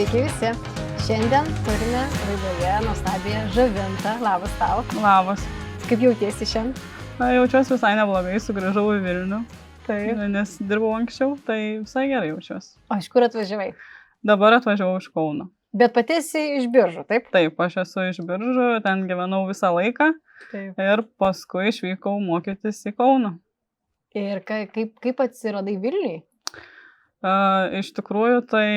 Sveiki visi. Šiandien turime laidoje nuostabią Žavintą. Labas tau. Labas. Kaip jautiesi šiandien? Jaučiuosi visai neblogai, sugrįžau į Vilnių. Nes dirbau anksčiau, tai visai gerai jaučiuosi. O iš kur atvažiavai? Dabar atvažiavau iš Kauno. Bet pati esi iš Biržų, taip? Taip, aš esu iš Biržų, ten gyvenau visą laiką. Taip. Ir paskui išvykau mokytis į Kauną. Ir kaip atsiradai Vilniui? Iš tikrųjų, tai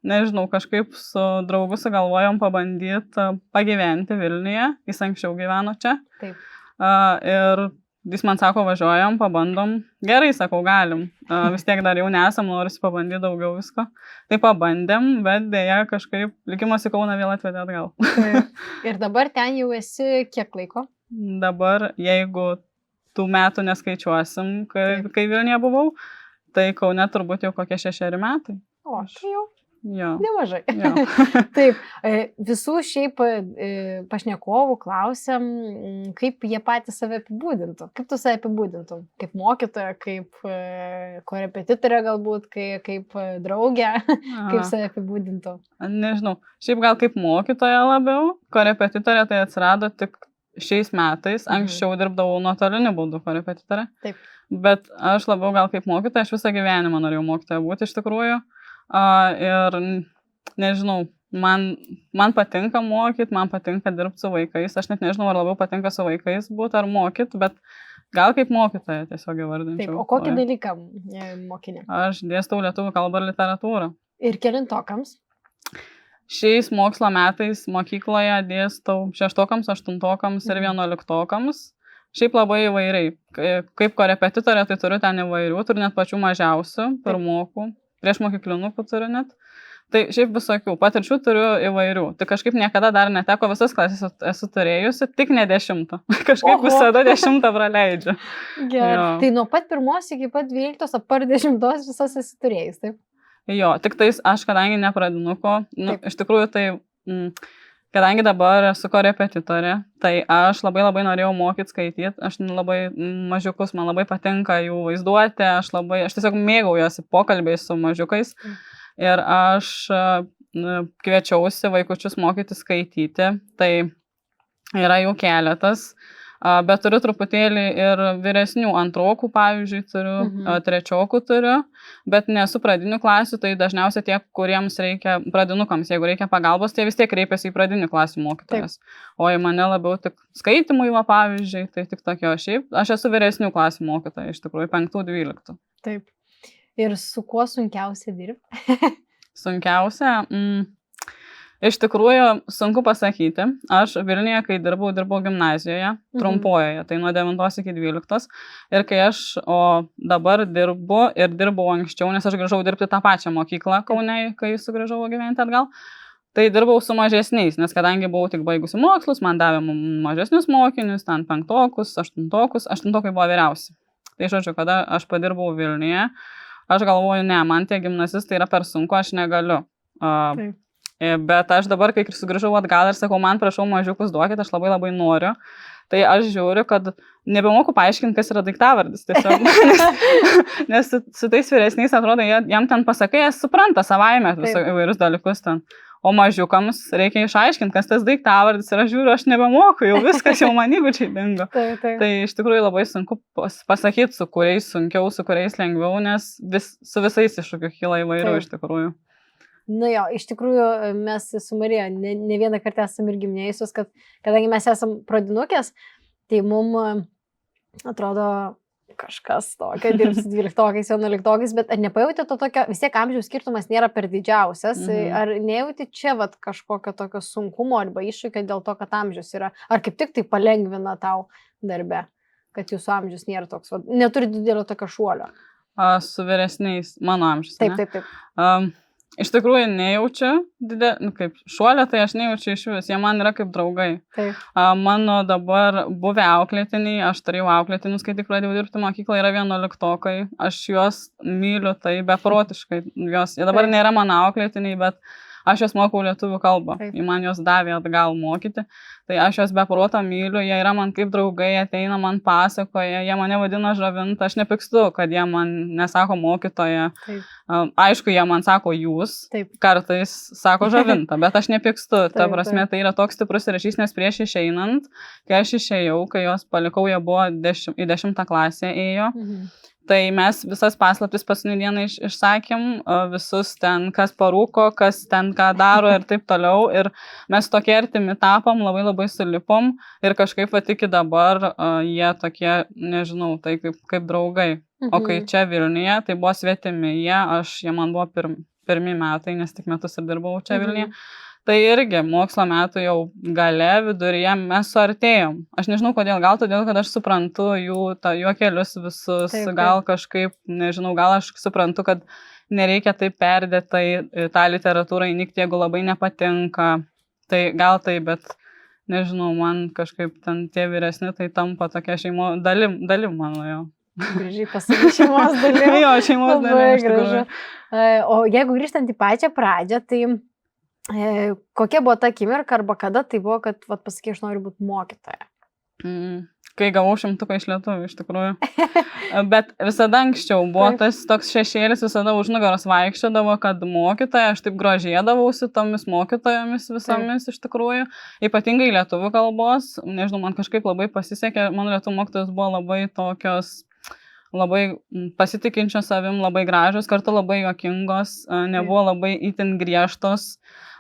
nežinau, kažkaip su draugu sugalvojom pabandyti pagyventi Vilniuje. Jis anksčiau gyveno čia. Taip. Ir jis man sako, važiuojam, pabandom. Gerai, sakau, galim. Vis tiek dar jau nesam, norisi pabandyti daugiau visko. Tai pabandėm, bet dėja kažkaip likimas į Kauną vėl atvedė atgal. Taip. Ir dabar ten jau esi kiek laiko? Dabar, jeigu tų metų neskaičiuosim, kai Vilniuje buvau, tai Kaune turbūt jau kokie 6 metai. O, tai jau Jo. nemažai. Jo. Taip, visų šiaip pašnekovų klausiam, kaip jie patys save apibūdintų. Kaip tu save apibūdintum? Kaip mokytoja, kaip korepetitorė galbūt, kaip draugė, kaip save apibūdintum? Nežinau, šiaip gal kaip mokytoja labiau, korepetitorė tai atsirado tik šiais metais, anksčiau dirbdavau nuotoliniu būdu korepetitorė. Taip. Bet aš labiau gal kaip mokytoja, aš visą gyvenimą norėjau mokytoja būti iš tikrųjų. Ir nežinau, man patinka mokyti, man patinka dirbti su vaikais. Aš net nežinau, ar labiau patinka su vaikais būti ar mokyti, bet gal kaip mokytoja tiesiog įvardinčiau. Taip, o kokį dalyką mokinė? Aš dėstau lietuvių kalbą ir literatūrą. Ir kelintokams? Šiais mokslo metais mokykloje dėstau 6-okams, 8-okams ir 11-okams. Šiaip labai įvairiai. Kaip korepetitorė, tai turiu ten įvairių, turiu net pačių mažiausių, pirmokų, prieš mokyklinukų turiu net. Tai šiaip visokių, patirčių turiu įvairių. Tai kažkaip niekada dar neteko, visas klasės esu turėjusi, tik ne 10. Kažkaip visada 10 praleidžiu. Gerai. Tai nuo pat 1 iki pat 12, apar 10 visas esi turėjus, taip? Jo, tik tais aš, kadangi nepradinuko, iš tikrųjų tai, kadangi dabar esu korepetitorė, tai aš labai norėjau mokyti skaityti, aš labai mažiukus, man labai patinka jų vaizduoti, aš tiesiog mėgaujuosi pokalbiais su mažiukais ir aš kviečiausi vaikučius mokyti skaityti, tai yra jų keletas. Bet turiu truputėlį ir vyresnių, 2-okų, pavyzdžiui, turiu, 3-okų turiu, bet nesu pradinių klasių, tai dažniausiai tie, kuriems reikia pradinukams, jeigu reikia pagalbos, tai vis tiek kreipiasi į pradinių klasių mokytojas. O į mane labiau tik skaitimui, pavyzdžiui, tai tik tokio šiaip. Aš esu vyresnių klasių mokytoja, iš tikrųjų, 5-12. Taip. Ir su kuo sunkiausia dirbti? Sunkiausia? Iš tikrųjų, sunku pasakyti. Aš Vilniuje, kai dirbau gimnazijoje, trumpojoje, tai nuo 9 iki 12. Ir kai dabar dirbau anksčiau, nes aš grįžau dirbti tą pačią mokyklą Kaune, kai sugrįžau gyventi atgal, tai dirbau su mažesniais, nes kadangi buvau tik baigusi mokslus, man davė mažesnius mokinius, ten 5-okus, 8-okus, 8-okai buvo vyriausi. Tai žodžiu, kada aš padirbau Vilniuje, aš galvoju, ne, man tie gimnazistai yra per sunku, aš negaliu. Taip. Bet aš dabar, kai sugrįžau atgal ir sakau, man prašau mažiukus duokit, aš labai noriu, tai aš žiūriu, kad nebemoku paaiškinti, kas yra daiktavardis tiesiog, nes su tais vyresniais atrodo, jam ten pasakai, jie supranta savaime įvairius dalykus ten, o mažiukams reikia išaiškinti, kas tas daiktavardis ir aš žiūriu, aš nebemoku, jau viskas jau man įgūdžiai dingo. Tai iš tikrųjų labai sunku pasakyti, su kuriais sunkiau, su kuriais lengviau, nes su visais iššūkių kyla įvairių iš tikrųjų. Nu jo, iš tikrųjų mes su Marija ne vieną kartą esame irgi minėjusios, kad kadangi mes esam pradinukės, tai mums atrodo kažkas tokio, dirbs 12-okais, 11-okais, bet ar nepajauti to tokio, vis tiek amžiaus skirtumas nėra per didžiausias, ar nejauti čia kažkokio tokio sunkumo arba iššūkio dėl to, kad amžius yra, ar kaip tik tai palengvina tau darbe, kad jūsų amžius nėra toks, neturi didelio tokio šuolio? Su vyresniais, mano amžius. Taip. Iš tikrųjų nejaučiu kaip šuolio, tai aš nejaučiu iš vis, jie man yra kaip draugai. Taip. Mano dabar buvę auklėtiniai, aš turėjau auklėtinius, kai tik pradėjau dirbti mokyklą, yra 11-okai, aš juos myliu tai beprotiškai, jie dabar nėra mano auklėtiniai, bet aš jos mokau lietuvių kalbą, Taip. man jos davė atgal mokyti, tai aš jos be proto myliu, jie yra man kaip draugai, ateina man pasakoja, jie mane vadina žavinta, aš nepykstu, kad jie man nesako mokytoja, aišku, jie man sako jūs, Taip. kartais sako žavinta, bet aš nepykstu, ta Taip, prasme, tai yra toks stiprus ryšys, nes prieš išeinant, kai aš išėjau, kai jos palikau, jie buvo į 10 klasę ėjo. Tai mes visas paslaptis paskutinį dieną išsakėm, visus ten, kas parūko, kas ten ką daro ir taip toliau. Ir mes tokie artimi tapom, labai labai sulipom ir kažkaip iki dabar jie tokie, nežinau, tai kaip draugai. O kai čia Vilniuje, tai buvo svetimi jie man buvo pirmi metai, nes tik metus ir dirbau čia Vilniuje. Tai irgi mokslo metų jau gale, viduryje mes suartėjom. Aš nežinau kodėl, gal todėl, kad aš suprantu jų juokelius visus, taip. Gal kažkaip, nežinau, gal aš suprantu, kad nereikia taip perdėtai tą literatūrą įnikti, jeigu labai nepatinka. Tai gal tai, bet nežinau, man kažkaip ten tie vyresni, tai tampa tokia dalim mano jo. Gražiai pasakė šeimos dalim. Jo, šeimos dalim. Gražu. O jeigu grįžtant į pačią pradžią, tai kokia buvo ta akimirka arba kada tai buvo, kad pasakė, aš noriu būti mokytoja? Kai gavau 100 iš lietuvių, iš tikrųjų. Bet visada anksčiau buvo tas toks šešėlis, visada už nugaros vaikščiodavo, kad mokytoja, aš taip grožėdavausi tomis mokytojomis visomis iš tikrųjų. Ypatingai lietuvių kalbos, nežinau, man kažkaip labai pasisekė, mano lietuvių mokytojos buvo labai tokios, labai pasitikinčios savim, labai gražios, kartu labai juokingos, nebuvo labai itin griežtos.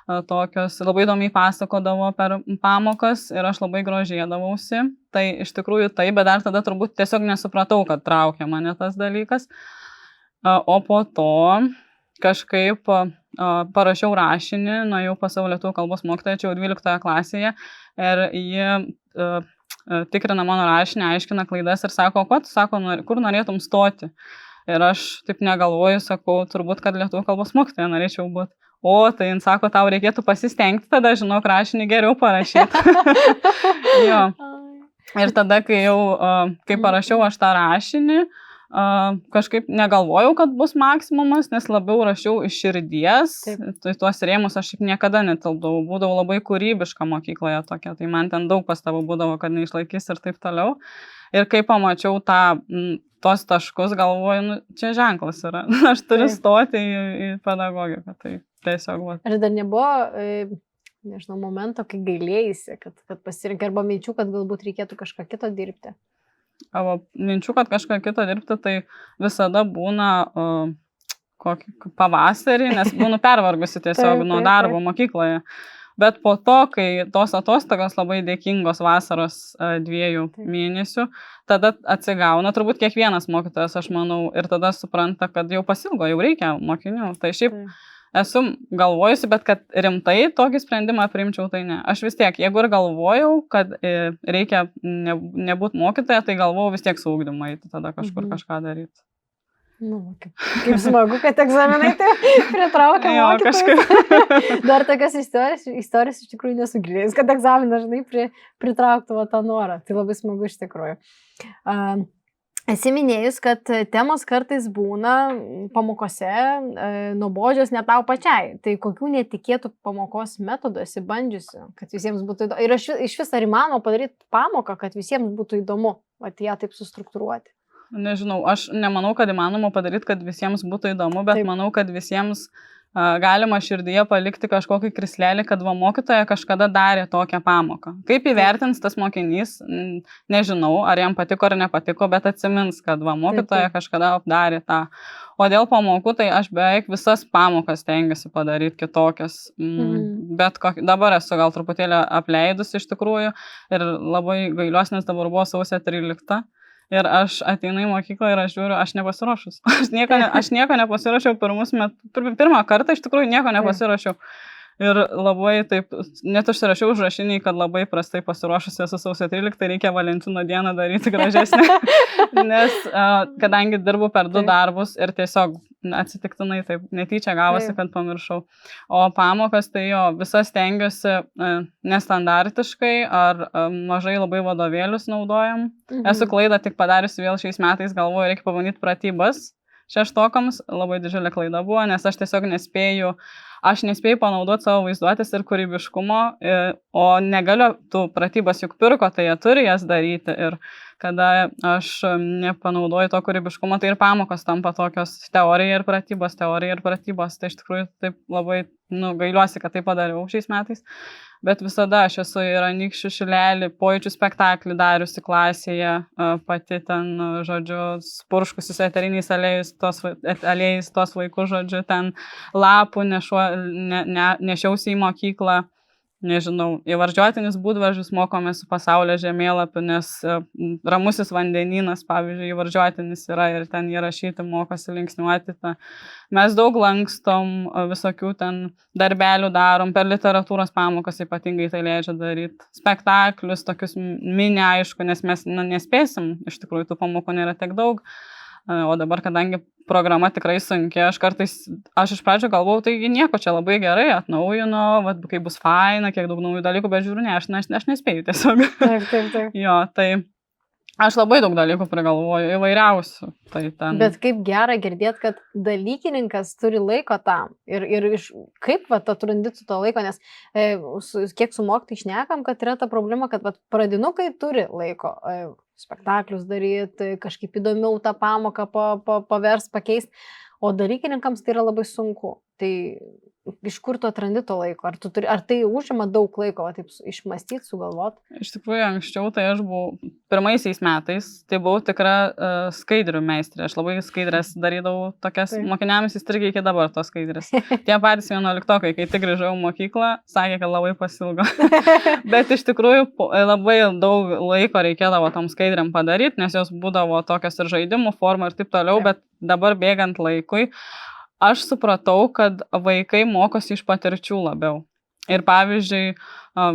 Tokios labai įdomiai pasakodavo per pamokas ir aš labai grožėdavausi. Tai iš tikrųjų tai, bet dar tada turbūt tiesiog nesupratau, kad traukia mane tas dalykas. O po to kažkaip parašiau rašinį, nuėjau pas savo lietuvių kalbos mokytoją, čia jau 12 klasėje ir ji tikrina mano rašinį, aiškina klaidas ir sako, ko tu sako, kur norėtum stoti. Ir aš taip negalvoju, sakau, turbūt, kad lietuvių kalbos mokytoja norėčiau būti. O, tai jin sako, tau reikėtų pasistengti, tada, žinok, rašinį geriau parašyti. Jo. Ir tada, kai parašiau aš tą rašinį, kažkaip negalvojau, kad bus maksimumas, nes labiau rašiau iš širdies. Tai tuos rėmus aš niekada netilpdavau, būdavau labai kūrybiška mokykloje tokia, tai man ten daug pastabų būdavo, kad neišlaikys ir taip toliau. Ir kai pamačiau tos taškus, galvoju, čia ženklas yra, aš turiu stoti į pedagogiką, tai tiesiog. Ar dar nebuvo, nežinau, momento, kai gailėjaisi, kad pasirinkai, arba minčių, kad galbūt reikėtų kažką kito dirbti? Minčių, kad kažką kito dirbti, tai visada būna kokį pavasarį, nes būnu pervargusi tiesiog nuo darbo mokykloje. Bet po to, kai tos atostogos labai dėkingos vasaros 2 mėnesių, tada atsigauna turbūt kiekvienas mokytojas, aš manau, ir tada supranta, kad jau pasilgo, jau reikia mokinių. Tai šiaip esu galvojusi, bet kad rimtai tokį sprendimą priimčiau, tai ne. Aš vis tiek, jeigu ir galvojau, kad reikia nebūti mokytoja, tai galvojau vis tiek su ugdymu eiti, tada kažkur kažką daryti. Nu, kaip smagu, kad egzaminai tai pritraukia mokytojus. Dar tokias istorijos iš tikrųjų nesugirdėjus, kad egzaminą dažnai pritrauktų tą norą. Tai labai smagu iš tikrųjų. Esi minėjus, kad temos kartais būna pamokose nuobodžios ne tau pačiai. Tai kokių netikėtų pamokos metodų esi bandžiusi, kad visiems būtų įdomu? Ir iš vis ar įmanoma padaryti pamoką, kad visiems būtų įdomu, ją taip sustruktūruoti? Nežinau, aš nemanau, kad įmanoma padaryti, kad visiems būtų įdomu, bet manau, kad visiems galima širdyje palikti kažkokį krislelį, kad mokytoja kažkada darė tokią pamoką. Kaip įvertins tas mokinys, nežinau, ar jam patiko ar nepatiko, bet atsimins, kad mokytoja kažkada darė tą. O dėl pamokų, tai aš beveik visas pamokas stengiuosi padaryti kitokias. Bet dabar esu gal truputėlį apleidus iš tikrųjų ir labai gailiuosi, nes dabar buvo sausio 13. Ir aš ateinu į mokyklą ir aš žiūriu, aš nepasiruošus. Aš nieko nepasiruošiau pirmą kartą, iš tikrųjų nieko nepasiruošiau. Ir labai taip, net užsirašiau užrašinį, kad labai prastai pasiruošusi esu sausio 13, reikia Valentino dieną daryti gražesnį. Nes kadangi dirbu per 2 darbus ir tiesiog atsitiktinai taip netyčia gavosi, kad pamiršau. O pamokas tai visas stengiuosi nestandartiškai ar mažai labai vadovėlius naudojam. Esu klaidą tik padariusi vėl šiais metais, galvoju, reikia pabandyti pratybas. 6-okams labai didžiulė klaida buvo, nes aš tiesiog nespėju aš nespėjau panaudoti savo vaizduotės ir kūrybiškumo, o negaliu tų pratybas juk pirko, tai jie turi jas daryti ir kada aš nepanaudoju to kūrybiškumo, tai ir pamokos tampa tokios teorija ir pratybos, tai iš tikrųjų taip labai gailiuosi, kad tai padariau šiais metais, bet visada aš esu ir Anykščių Šilelį, pojūčių spektaklį dariusi klasėje, pati ten, žodžiu, spurškusius eteriniais aliejais tos vaikus, žodžiu, ten lapų nešiausi į mokyklą. Nežinau, įvardžiuotinis būdvardžius mokomės su pasaulio žemėlapiu, nes ramusis vandenynas, pavyzdžiui, įvardžiuotinis yra ir ten įrašyti, mokosi linksniuoti. Mes daug lankstom, visokių ten darbelių darom, per literatūros pamokas ypatingai tai leidžia daryti. Spektaklius, tokius mini, aišku, nes mes nespėsim, iš tikrųjų tų pamokų nėra tiek daug. O dabar, kadangi programa tikrai sunkia, aš iš pradžio galvojau, taigi nieko čia labai gerai, atnaujino, kai bus faina, kiek daug naujų dalykų, bet žiūriu, ne, aš nespėjau tiesiog. Taip. Jo, tai aš labai daug dalykų prigalvoju, įvairiausių. Bet kaip gera girdėti, kad dalykininkas turi laiko tam. Ir kaip atrandi su to laiko, nes kiek su mokytojai šnekam, kad yra ta problema, kad pradinukai turi laiko spektaklius daryti, kažkaip įdomiau tą pamoką pavers, pakeist, o dalykininkams tai yra labai sunku. Tai iš kur tu atrandi to laiko? Ar tai užima daug laiko, taip išmastyti, sugalvoti? Iš tikrųjų, anksčiau tai aš buvau pirmaisiais metais, tai buvau tikra skaidrių meistrė. Aš labai skaidrės darydavau tokias, mokiniams įstrigė iki dabar tos skaidrės. Tie patys 11-okai, kai tik grįžau į mokyklą, sakė, kad labai pasilgo. Bet iš tikrųjų labai daug laiko reikėdavo tom skaidriam padaryti, nes jos būdavo tokios ir žaidimų forma ir taip toliau, bet dabar bėgant laikui, aš supratau, kad vaikai mokosi iš patirčių labiau. Ir pavyzdžiui,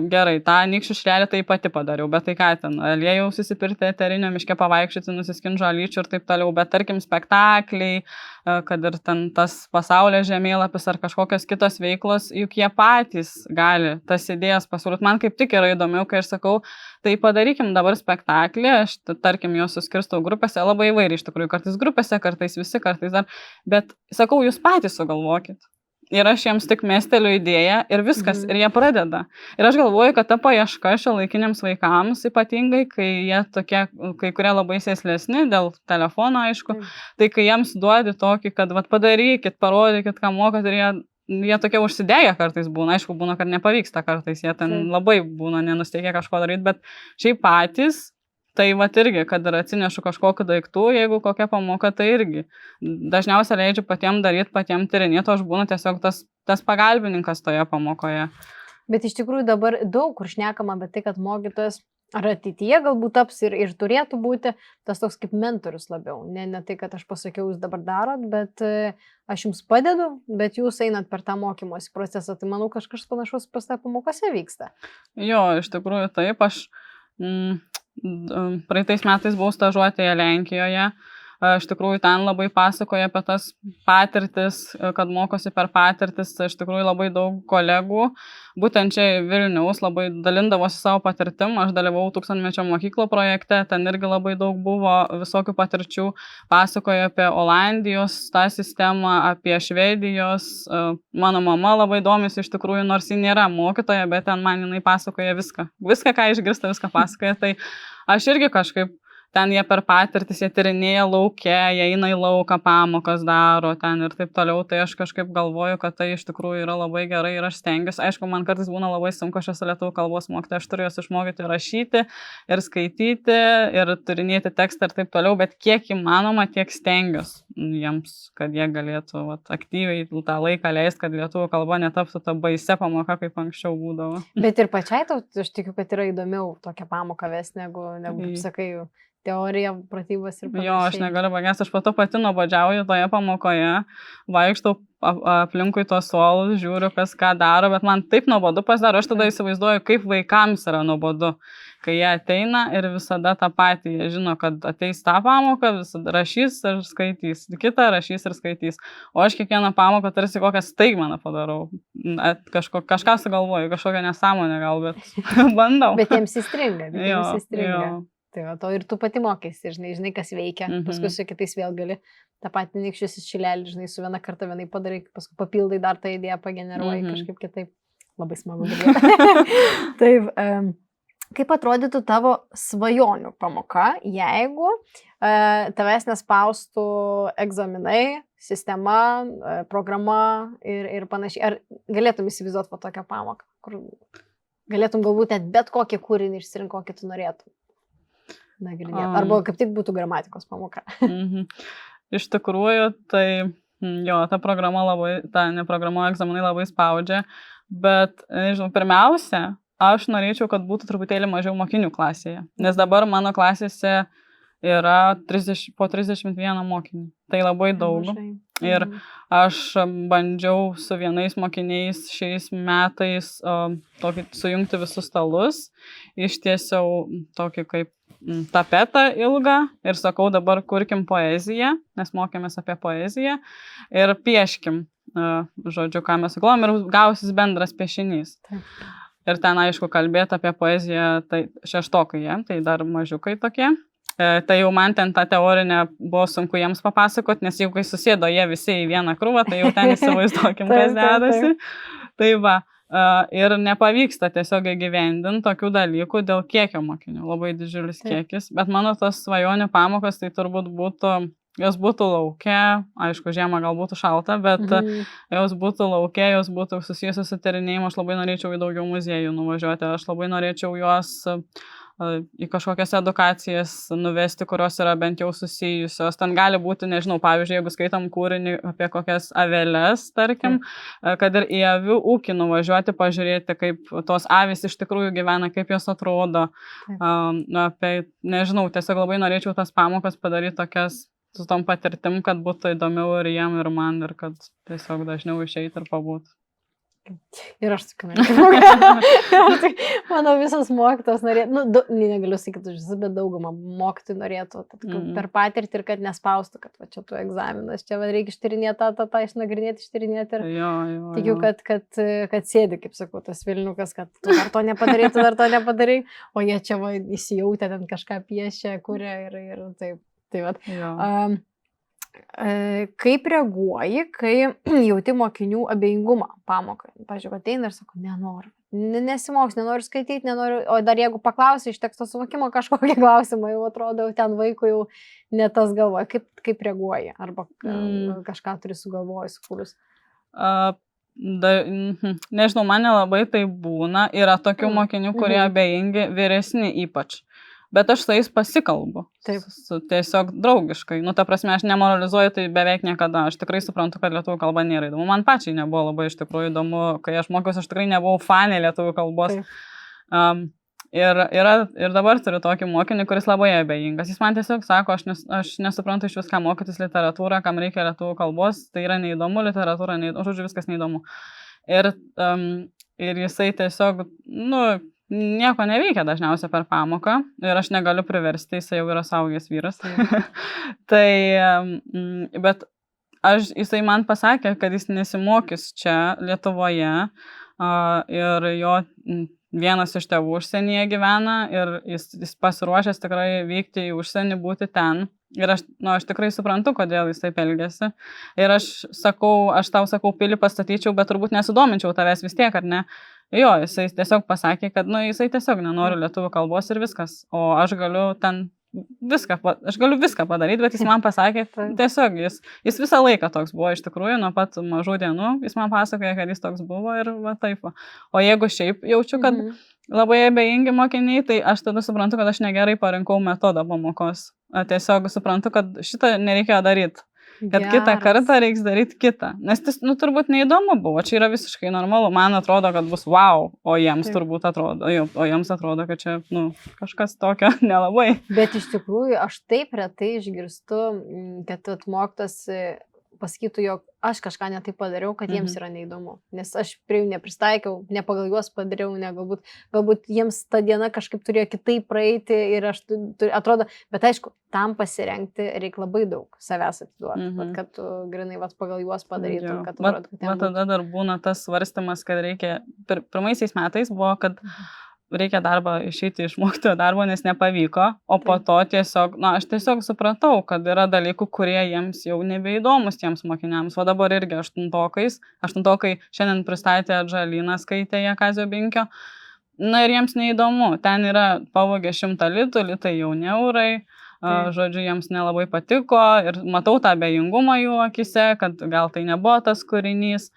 gerai, tą Anykščių Šilelį tai pati padariau, bet tai ką ten, aliejau susipirkti eterinio miške pavaikščioti, nusiskinti žolyčių ir taip toliau, bet tarkim spektakliai, kad ir ten tas pasaulio žemėlapis ar kažkokios kitos veiklos, juk jie patys gali tas idėjas pasiūlyti. Man kaip tik yra įdomiau, kai aš sakau, tai padarykim dabar spektaklį, aš tarkim juos suskirstau grupėse, labai įvairiai iš tikrųjų, kartais grupėse, kartais visi, kartais dar, bet sakau, jūs patys sugalvokit. Ir aš jiems tik mesteliu idėją ir viskas, ir jie pradeda. Ir aš galvoju, kad ta paieška šiuolaikiniams vaikams, ypatingai, kai jie tokie, kai kurie labai sėslesni, dėl telefono, aišku, tai kai jiems duodi tokį, kad padarykit, parodykit, ką mokat, ir jie tokie užsidėję kartais būna, aišku, būna, kad nepavyksta kartais, jie ten labai būna nenusteikę kažko daryti, bet šiaip patys, tai irgi, kad ir atsinešu kažkokiu daiktų, jeigu kokia pamoka, tai irgi. Dažniausiai leidžiu patiem daryti, patiem tyrinėti, o aš būnu tiesiog tas pagalbininkas toje pamokoje. Bet iš tikrųjų dabar daug kur šnekama apie tai, kad mokytojas ar ateityje galbūt taps ir turėtų būti tas toks kaip mentorius labiau. Ne tai, kad aš pasakiau, jūs dabar darot, bet aš jums padedu, bet jūs einat per tą mokymosi procesą. Tai manau, kažkas panašus pas tą pamokose vyksta. Jo, iš tikrųjų taip, aš praeitais metais buvau stažuotėje Lenkijoje. Iš tikrųjų, ten labai pasakoja apie tas patirtis, kad mokosi per patirtis. Iš tikrųjų, labai daug kolegų, būtent čia Vilniaus, labai dalindavosi savo patirtim. Aš dalyvavau 1000-mečio mokyklo projekte, ten irgi labai daug buvo visokių patirčių. Pasakoja apie Olandijos tą sistemą, apie Švedijos. Mano mama labai domisi iš tikrųjų, nors ji nėra mokytoja, bet ten man jinai pasakoja viską. Viską, ką išgirsta, viską pasakoja. Tai aš irgi kažkaip ten jie per patirtis, jie tyrinėja lauke, jie eina į lauką, pamokas daro ten ir taip toliau, tai aš kažkaip galvoju, kad tai iš tikrųjų yra labai gerai ir aš stengiuosi. Aišku, man kartais būna labai sunku, aš esu lietuvių kalbos mokytoja, aš turiu juos išmokyti rašyti ir skaityti ir turinėti tekstą ir taip toliau, bet kiek įmanoma, tiek stengiuosi jiems, kad jie galėtų aktyviai tą laiką leisti, kad lietuvių kalba netaptų tą baisę pamoką, kaip anksčiau būdavo. Bet ir pačiai tau, aš tikiu, kad yra įdomiau tokią pamoką ves, negu sakai, teorija, pratybos ir panašiai. Jo, aš negaliu pagęsti, aš pati nuobodžiauju toje pamokoje, vaikštau aplinkui tos suolus, žiūriu, kas ką daro, bet man taip nuobodu pasidaro, aš tada įsivaizduoju, kaip vaikams yra nuobodu, kai jie ateina ir visada tą patį, jie žino, kad ateis tą pamoką, visada rašys ir skaitys, kitą rašys ir skaitys, o aš kiekvieną pamoką tarsi kokią staigmeną padarau, kažką sugalvoju, kažkokią nesąmonę gal, bet bandau. Bet jiems įstringa, Jo. Tai va, to ir tu pati mokėsi, žinai, kas veikia. Paskui su kitais vėl gali tą patį nykščius iššilelį, žinai, su viena kartą vienai padarai, paskui papildai dar tą idėją, pageneruoji kažkaip kitaip. Labai smagu girdėti. Taip, kaip atrodytų tavo svajonių pamoka, jeigu tavęs nespaustų egzaminai, sistema, programa ir panašiai. Ar galėtum įsivaizduoti po tokią pamoką, kur galėtum galbūt net bet kokį kūrinį išsirinkti, kokį tu norėtum nagrinėti. Arba kaip tik būtų gramatikos pamoka. Iš tikrųjų, tai jo, ta programa labai, ta neprogramuoja egzaminai labai spaudžia, bet, nežinau, pirmiausia, aš norėčiau, kad būtų truputėlį mažiau mokinių klasėje, nes dabar mano klasėse yra po 31 mokinį. Tai labai daug. Ir aš bandžiau su vienais mokiniais šiais metais sujungti visus stalus, ištiesiau tokį kaip tapetą ilgą ir sakau, dabar kurkim poeziją, nes mokėmės apie poeziją ir pieškim, žodžiu, ką mes sugalvojom ir gausis bendras piešinys. Ir ten, aišku, kalbėti apie poeziją, tai šeštokai, tai dar mažiukai tokie. Tai jau man ten tą teorinę buvo sunku jiems papasakoti, nes jau kai susėdo jie visi į vieną krūvą, tai jau ten įsivaizduokim, kas dedasi. Tai va, ir nepavyksta tiesiog įgyvendinti tokių dalykų dėl kiekio mokinių, labai didžiulis kiekis. Bet mano tos svajonių pamokas tai turbūt būtų, jos būtų lauke, aišku, žiemą gal būtų šalta, bet jos būtų lauke, jos būtų susijusios su tyrinėjimu, aš labai norėčiau į daugiau muziejų nuvažiuoti, aš labai norėčiau juos į kažkokias edukacijas nuvesti, kurios yra bent jau susijusios. Ten gali būti, nežinau, pavyzdžiui, jeigu skaitom kūrinį apie kokias aveles, tarkim, kad ir į avių ūkį nuvažiuoti, pažiūrėti, kaip tos avys iš tikrųjų gyvena, kaip jos atrodo. Nežinau, tiesiog labai norėčiau tas pamokas padaryti tokias su tom patirtim, kad būtų įdomiau ir jiem, ir man, ir kad tiesiog dažniau išeiti ir pabūti. Ir aš tokiu norėčiau. Manau, visos mokytos norėtų, negaliu sakyti už visus, bet daugumą mokytojų norėtų per patirtį ir kad nespaustų, kad va čia tu egzaminas, čia va reikia ištyrinėti tą, ištyrinėti ir tikiu, kad sėdi, kaip sakau, tas Vilniukas, kad tu dar to nepadarai, o jie čia va įsijautė, ten kažką piešia, kuria ir taip. Tai vat. Kaip reaguoji, kai jauti mokinių abejingumą pamokai? Pavyzdžiui, ateina ir sako, nenoriu, nesimoks, nenoriu skaityti, nenoriu, o dar jeigu paklausi iš teksto suvokimo kažkokie klausimai, jau atrodo, ten vaikui jau ne tas galvoja. Kaip reaguoji? Arba kažką turi sugalvojus, sukūrus? Nežinau, man nelabai tai būna. Yra tokių mokinių, kurie abejingi, vyresni ypač. Bet aš su jais pasikalbu. Tiesiog draugiškai. Ta prasme, aš nemoralizuoju, tai beveik niekada. Aš tikrai suprantu, kad lietuvių kalba nėra įdomu. Man pačiai nebuvo labai iš tikrųjų įdomu. Kai aš mokiausi, aš tikrai nebuvau fanė lietuvių kalbos. Ir dabar turiu tokį mokinį, kuris labai abejingas. Jis man tiesiog sako, aš nesuprantu iš viską mokytis literatūrą, kam reikia lietuvių kalbos. Tai yra neįdomu, literatūra neįdomu. Žodžiu, viskas neįdomu. Ir jisai tiesiog, nieko neveikia dažniausiai per pamoką ir aš negaliu priversti, jisai jau yra suaugęs vyras. Bet jisai man pasakė, kad jis nesimokys čia Lietuvoje ir jo vienas iš tėvų užsienyje gyvena ir jis pasiruošęs tikrai vykti į užsienį, būti ten. Ir aš tikrai suprantu, kodėl jis taip elgiasi. Ir aš tau sakau, pilį pastatyčiau, bet turbūt nesudominčiau tavęs vis tiek, ar ne? Jo, jisai tiesiog pasakė, kad jisai tiesiog nenori lietuvių kalbos ir viskas. O aš galiu viską padaryti, bet jis man pasakė, tiesiog jis visą laiką toks buvo iš tikrųjų, nuo pat mažų dienų. Jis man pasakė, kad jis toks buvo ir va taip. O jeigu šiaip jaučiu, kad labai abejingi mokiniai, tai aš tada suprantu, kad aš negerai parinkau metodą pamokos. Tiesiog suprantu, kad šitą nereikėjo daryti. Kad kitą kartą reiks daryti kitą. Nes tas, turbūt neįdomu buvo. Čia yra visiškai normalu. Man atrodo, kad bus wow, o jiems turbūt atrodo, kad čia, kažkas tokio nelabai. Bet iš tikrųjų, aš taip retai išgirstu, kad mokytojas pasakytų, jog aš kažką ne taip padariau, kad jiems yra neįdomu. Nes aš prie jų nepristaikiau, ne pagal juos padariau, galbūt jiems ta diena kažkaip turėjo kitaip praeiti ir aš atrodo, bet aišku, tam pasirengti reikia labai daug savęs atiduoti, kad tu grinai pagal juos padarytum, kad atrodo, kad ten tada dar būna tas svarstymas, kad reikia, pirmaisiais metais buvo, kad reikia darbą išeiti iš mokytojo darbo, nes nepavyko, o po to tiesiog, aš tiesiog supratau, kad yra dalykų, kurie jiems jau nebeįdomus tiems mokiniams. O dabar irgi aštuntokai šiandien pristatė Atžalyną, skaitė jie Kazio Binkio. Na ir jiems neįdomu. Ten yra pavogė 100 litų, litai jau ne eurai. Žodžiu, jiems nelabai patiko ir matau tą abejingumą jų akise, kad gal tai nebuvo tas kūrinys.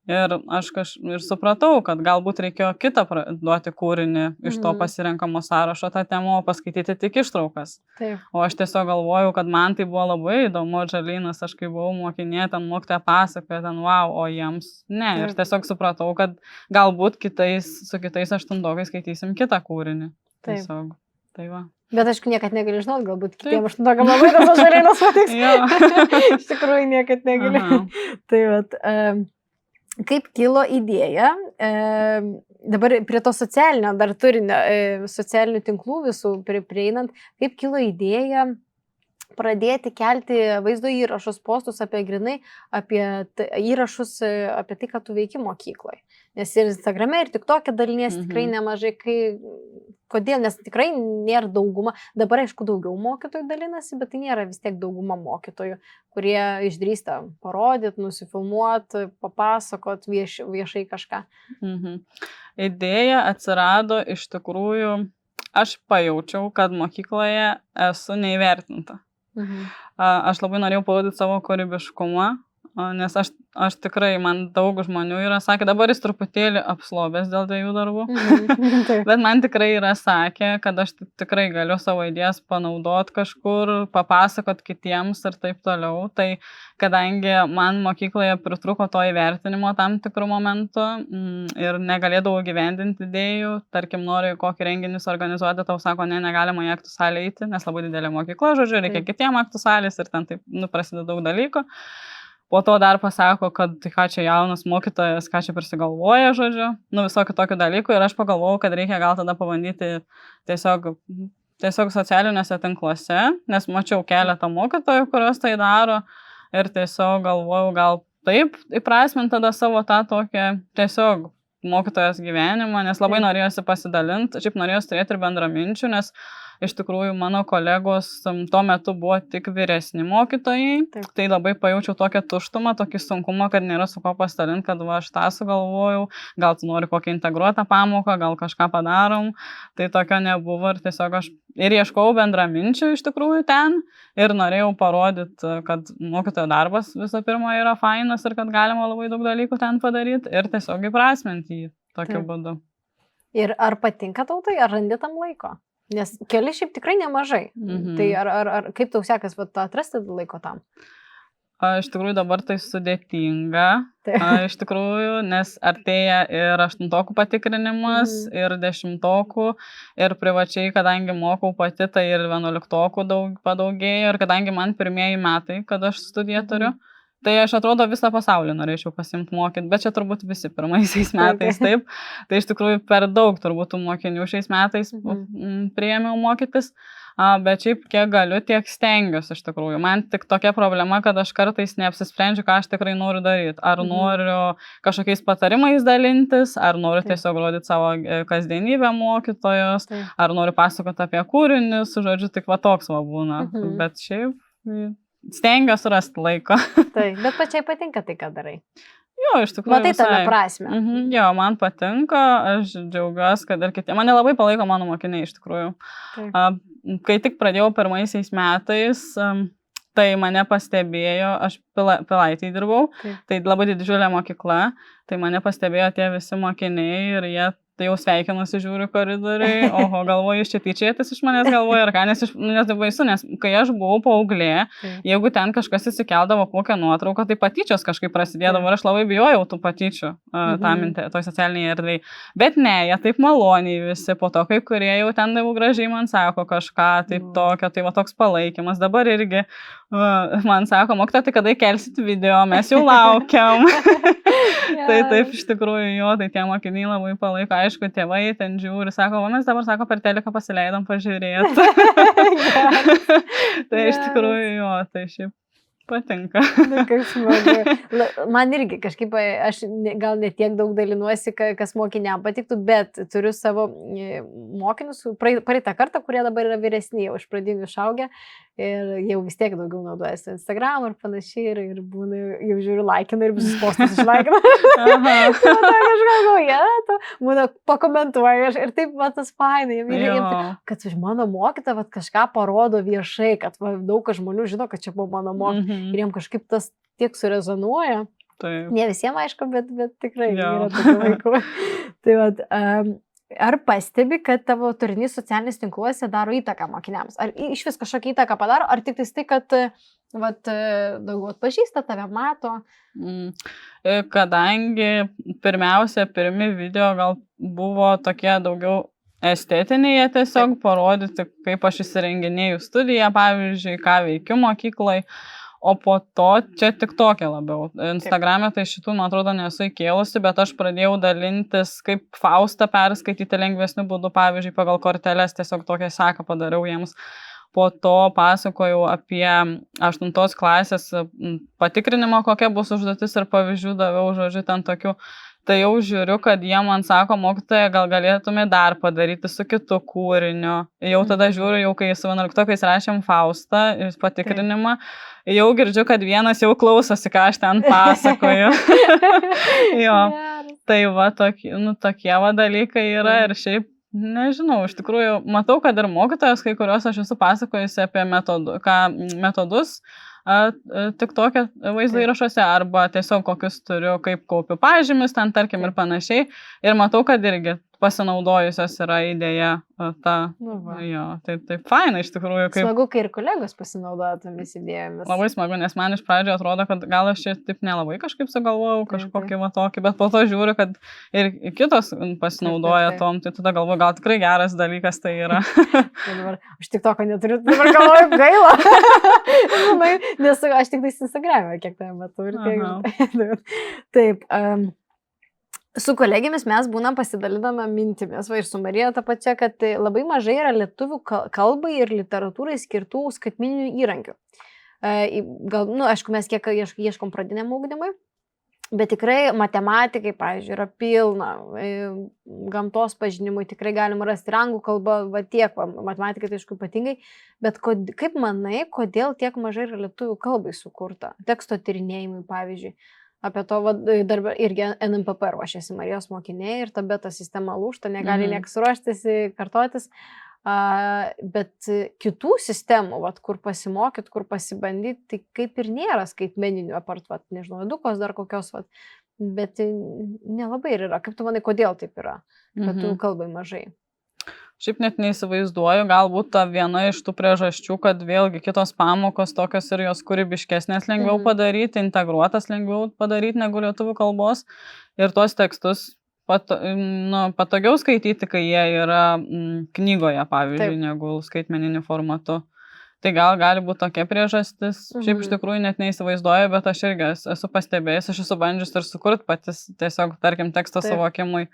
Ir aš ir supratau, kad galbūt reikėjo kitą duoti kūrinį iš to pasirenkamo sąrašo tą temą, o paskaityti tik ištraukas. Taip. O aš tiesiog galvojau, kad man tai buvo labai įdomu, Atžalynas, aš kai buvau mokinė, ten mokytoja pasakoja, ten wow, o jiems ne. Ir tiesiog supratau, kad galbūt su kitais aštuntokais skaitysim kitą kūrinį. Tiesiog. Tai va. Bet aišku, niekad negali žinot, galbūt kitiem aštuntokam labai tas Atžalynas patiks. Iš tikrųjų, niekad negali. Tai vat. Kaip kilo idėja, dabar prie to socialinio dar turinio, socialinių tinklų visų prieinant, kaip kilo idėja pradėti kelti vaizdo įrašus, postus apie grinai, apie įrašus, apie tai, ką tu veiki mokykloje. Nes ir Instagrame, ir TikTok'e dalinies tikrai nemažai, kodėl, nes tikrai nėra dauguma, dabar aišku daugiau mokytojų dalinasi, bet tai nėra vis tiek dauguma mokytojų, kurie išdrįsta parodyti, nusifilmuoti, papasakoti viešai kažką. Idėja atsirado iš tikrųjų, aš pajaučiau, kad mokykloje esu neįvertinta. Aš labai norėjau parodyti savo kūrybiškumą, nes aš tikrai, man daug žmonių yra sakę, dabar jis truputėlį apslobęs dėl 2 darbų, bet man tikrai yra sakę, kad aš tikrai galiu savo idėjas panaudoti kažkur, papasakot kitiems ir taip toliau. Tai kadangi man mokykloje pritruko to įvertinimo tam tikrų momentų ir negalėdavau gyvendinti idėjų, tarkim, noriu kokį renginį organizuoti, tau sako, negalima į aktų salę eiti, nes labai didelė mokykla, žodžiu, reikia kitiem aktų salės ir ten taip, prasideda daug dalykų. Po to dar pasako, kad tai ką čia jaunas mokytojas, ką čia prisigalvoja, žodžiu, visokių tokių dalykų ir aš pagalvojau, kad reikia gal tada pabandyti tiesiog socialiniuose tinkluose, nes mačiau keletą mokytojų, kurios tai daro ir tiesiog galvojau, gal taip įprasminti tada savo tą tokią tiesiog mokytojos gyvenimą, nes labai norėjosi pasidalinti, šiaip norėjosi turėti ir bendraminčių, nes iš tikrųjų mano kolegos tuo metu buvo tik vyresni mokytojai, tai labai pajaučiau tokią tuštumą, tokį sunkumą, kad nėra su ko pasidalinti, kad aš tą sugalvojau, gal tu nori kokią integruotą pamoką, gal kažką padarom, tai tokio nebuvo ir tiesiog aš ir ieškojau bendraminčių iš tikrųjų ten ir norėjau parodyti, kad mokytojo darbas visų pirma yra fainas ir kad galima labai daug dalykų ten padaryti ir tiesiog įprasminti jį tokiu būdu. Ir ar patinka tau tai, ar randi tam laiko? Nes keli šiaip tikrai nemažai. Tai ar kaip tau sekas atrasti laiko tam? Iš tikrųjų dabar tai sudėtinga, iš tikrųjų, nes artėja ir 8-okų patikrinimas, ir 10-okų, ir privačiai, kadangi mokau pati, tai ir 11-okų padaugėjo, ir kadangi man pirmieji metai, kad aš studiją turiu, tai aš atrodo visą pasaulį norėčiau pasimti mokyti, bet čia turbūt visi pirmaisiais metais, taip. Tai iš tikrųjų per daug turbūt mokinių šiais metais priėmiau mokytis, bet šiaip kiek galiu, tiek stengiuosi iš tikrųjų. Man tik tokia problema, kad aš kartais neapsisprendžiu, ką aš tikrai noriu daryti. Ar noriu kažkokiais patarimais dalintis, ar noriu tiesiog rodyti savo kasdienybę mokytojos, ar noriu pasakoti apie kūrinius, žodžiu, tik va toks va būna. Bet šiaip stengiuosi rasti laiko. Taip, bet pačiai patinka tai, ką darai. Jo, iš tikrųjų. Matai tame prasme. Jo, man patinka, aš džiaugiuosi, kad ir kiti. Mane labai palaiko mano mokiniai, iš tikrųjų. Kai tik pradėjau pirmaisiais metais, tai mane pastebėjo, aš Pilaitėj dirbau, tai labai didžiulė mokykla, tai mane pastebėjo tie visi mokiniai ir jie tai jau sveikinusi žiūriu koridoriai, oho, galvoju, iš čia tyčiotis iš manęs galvoju, ar ką, nes tai baisu, nes kai aš buvau paauglė, jeigu ten kažkas įsikeldavo kokią nuotrauką, tai patyčios kažkaip prasidėdavo ir aš labai bijojau tų patyčių toj socialinėje erdvėje. Bet ne, jie taip maloniai visi, po to kai kurie jau ten jau gražiai man sako kažką, taip tokio, tai va toks palaikymas. Dabar irgi man sako, mokytoja, tai kada kelsit video, mes jau laukiam. Tai taip iš tikrųjų jo, tai tie mokiniai labai palaiko. Aišku, tėvai ten žiūri, sako, mes dabar, sako, per teleką pasileidom pažiūrėti. Tai iš tikrųjų jo, tai šiaip patinka. Kaip smagu. Man irgi kažkaip, aš gal ne tiek daug dalinuosi, kas mokiniam patiktų, bet turiu savo mokinius, praeitą kartą, kurie dabar yra vyresni, jau iš pradinių išaugę ir jau vis tiek daugiau naudojasi Instagram ir panašiai ir būna, jau žiūriu, laikina ir visus postus išlaikina. Būna pakomentuoja ir taip, va, tas fainai. Kad už mano mokytą kažką parodo viešai, kad daug žmonių žino, kad čia buvo mano mokytojas. Ir jiems kažkaip tas tiek surezonuoja. Taip. Ne visiems aišku, bet tikrai yra tokių vaikų. Tai vat, ar pastebi, kad tavo turinys socialiniais tinkluose daro įtaką mokiniams? Ar iš vis kažkokią įtaką padaro, ar tik tai, kad daugiau atpažįsta, tave mato? Kadangi pirmiausia, pirmi video gal buvo tokie daugiau estetiniai, jie tiesiog parodyti, kaip aš įsirenginėjau studiją, pavyzdžiui, ką veikiu mokyklai, o po to čia tik tokia labiau. Instagram'e tai šitų, man atrodo, nesu įkėlusi, bet aš pradėjau dalintis, kaip Faustą perskaityti lengvesniu būdu, pavyzdžiui, pagal korteles, tiesiog tokią seką padariau jiems. Po to pasakojau apie 8 klasės patikrinimą, kokia bus užduotis ir pavyzdžių daviau, žodžiu, ten tokių. Tai jau žiūriu, kad jie man sako, mokytoja, gal galėtume dar padaryti su kitu kūriniu. Jau tada žiūriu, jau kai su 11-okais rašėm Faustą ir patikrinimą, jau girdžiu, kad vienas jau klausosi, ką aš ten pasakoju. Jo, tai va, tokie va dalykai yra ir šiaip, nežinau, iš tikrųjų, matau, kad ir mokytojas, kai kuriuos aš esu pasakojusi apie metodus, tik tokia vaizdo įrašuose arba tiesiog kokius turiu, kaip kaupiu pažymis, ten tarkim ir panašiai. Ir matau, kad irgi pasinaudojusios yra idėja ta. Jo, tai faina iš tikrųjų. Smagu, kai ir kolegos pasinaudoja tomis idėjomis. Labai smagu, nes man iš pradžio atrodo, kad gal aš čia taip nelabai kažkaip sugalvojau, kažkokį va tokį, bet po to žiūriu, kad ir kitos pasinaudoja tom, tai tada galvoju, gal tikrai geras dalykas tai yra. Aš tik to, ko neturiu, dabar galvoju, gaila. Nes aš tik tais Instagram'e, kiek tai matau ir tiek. Taip. Su kolegėmis mes būnam pasidalydama mintimis, ir su Marija ta pačia, kad labai mažai yra lietuvių kalbai ir literatūrai skirtų skaitmeninių įrankių. Gal, aišku, mes kiek ieškom pradiniam ugdymui, bet tikrai matematikai, pavyzdžiui, yra pilna, gamtos pažinimui tikrai galima rasti ir anglų kalbą, tiek, matematikai tai aišku ypatingai, bet kaip manai, kodėl tiek mažai yra lietuvių kalbai sukurta, teksto tyrinėjimui, pavyzdžiui. Apie to darbą irgi NMPP ruošiasi Marijos mokiniai ir ta beta sistema lūžta, negali nieks ruoštis, kartotis, bet kitų sistemų, kur pasimokyt, kur pasibandyti, tai kaip ir nėra skaitmeninių, apart, nežinau, edukos dar kokios, bet nelabai ir yra. Kaip tu manai, kodėl taip yra, kad tų kalbai mažai? Šiaip net neįsivaizduoju, galbūt ta viena iš tų priežasčių, kad vėlgi kitos pamokos tokios ir jos kūrybiškesnės lengviau padaryti, integruotas lengviau padaryti negu lietuvių kalbos ir tuos tekstus patogiau skaityti, kai jie yra knygoje, pavyzdžiui, negu skaitmeniniu formatu. Tai gali būti tokia priežastis. Šiaip iš tikrųjų net neįsivaizduoju, bet aš irgi esu pastebėjęs, aš esu bandžius ir sukurti patys tiesiog, tarkim, teksto suvokimui,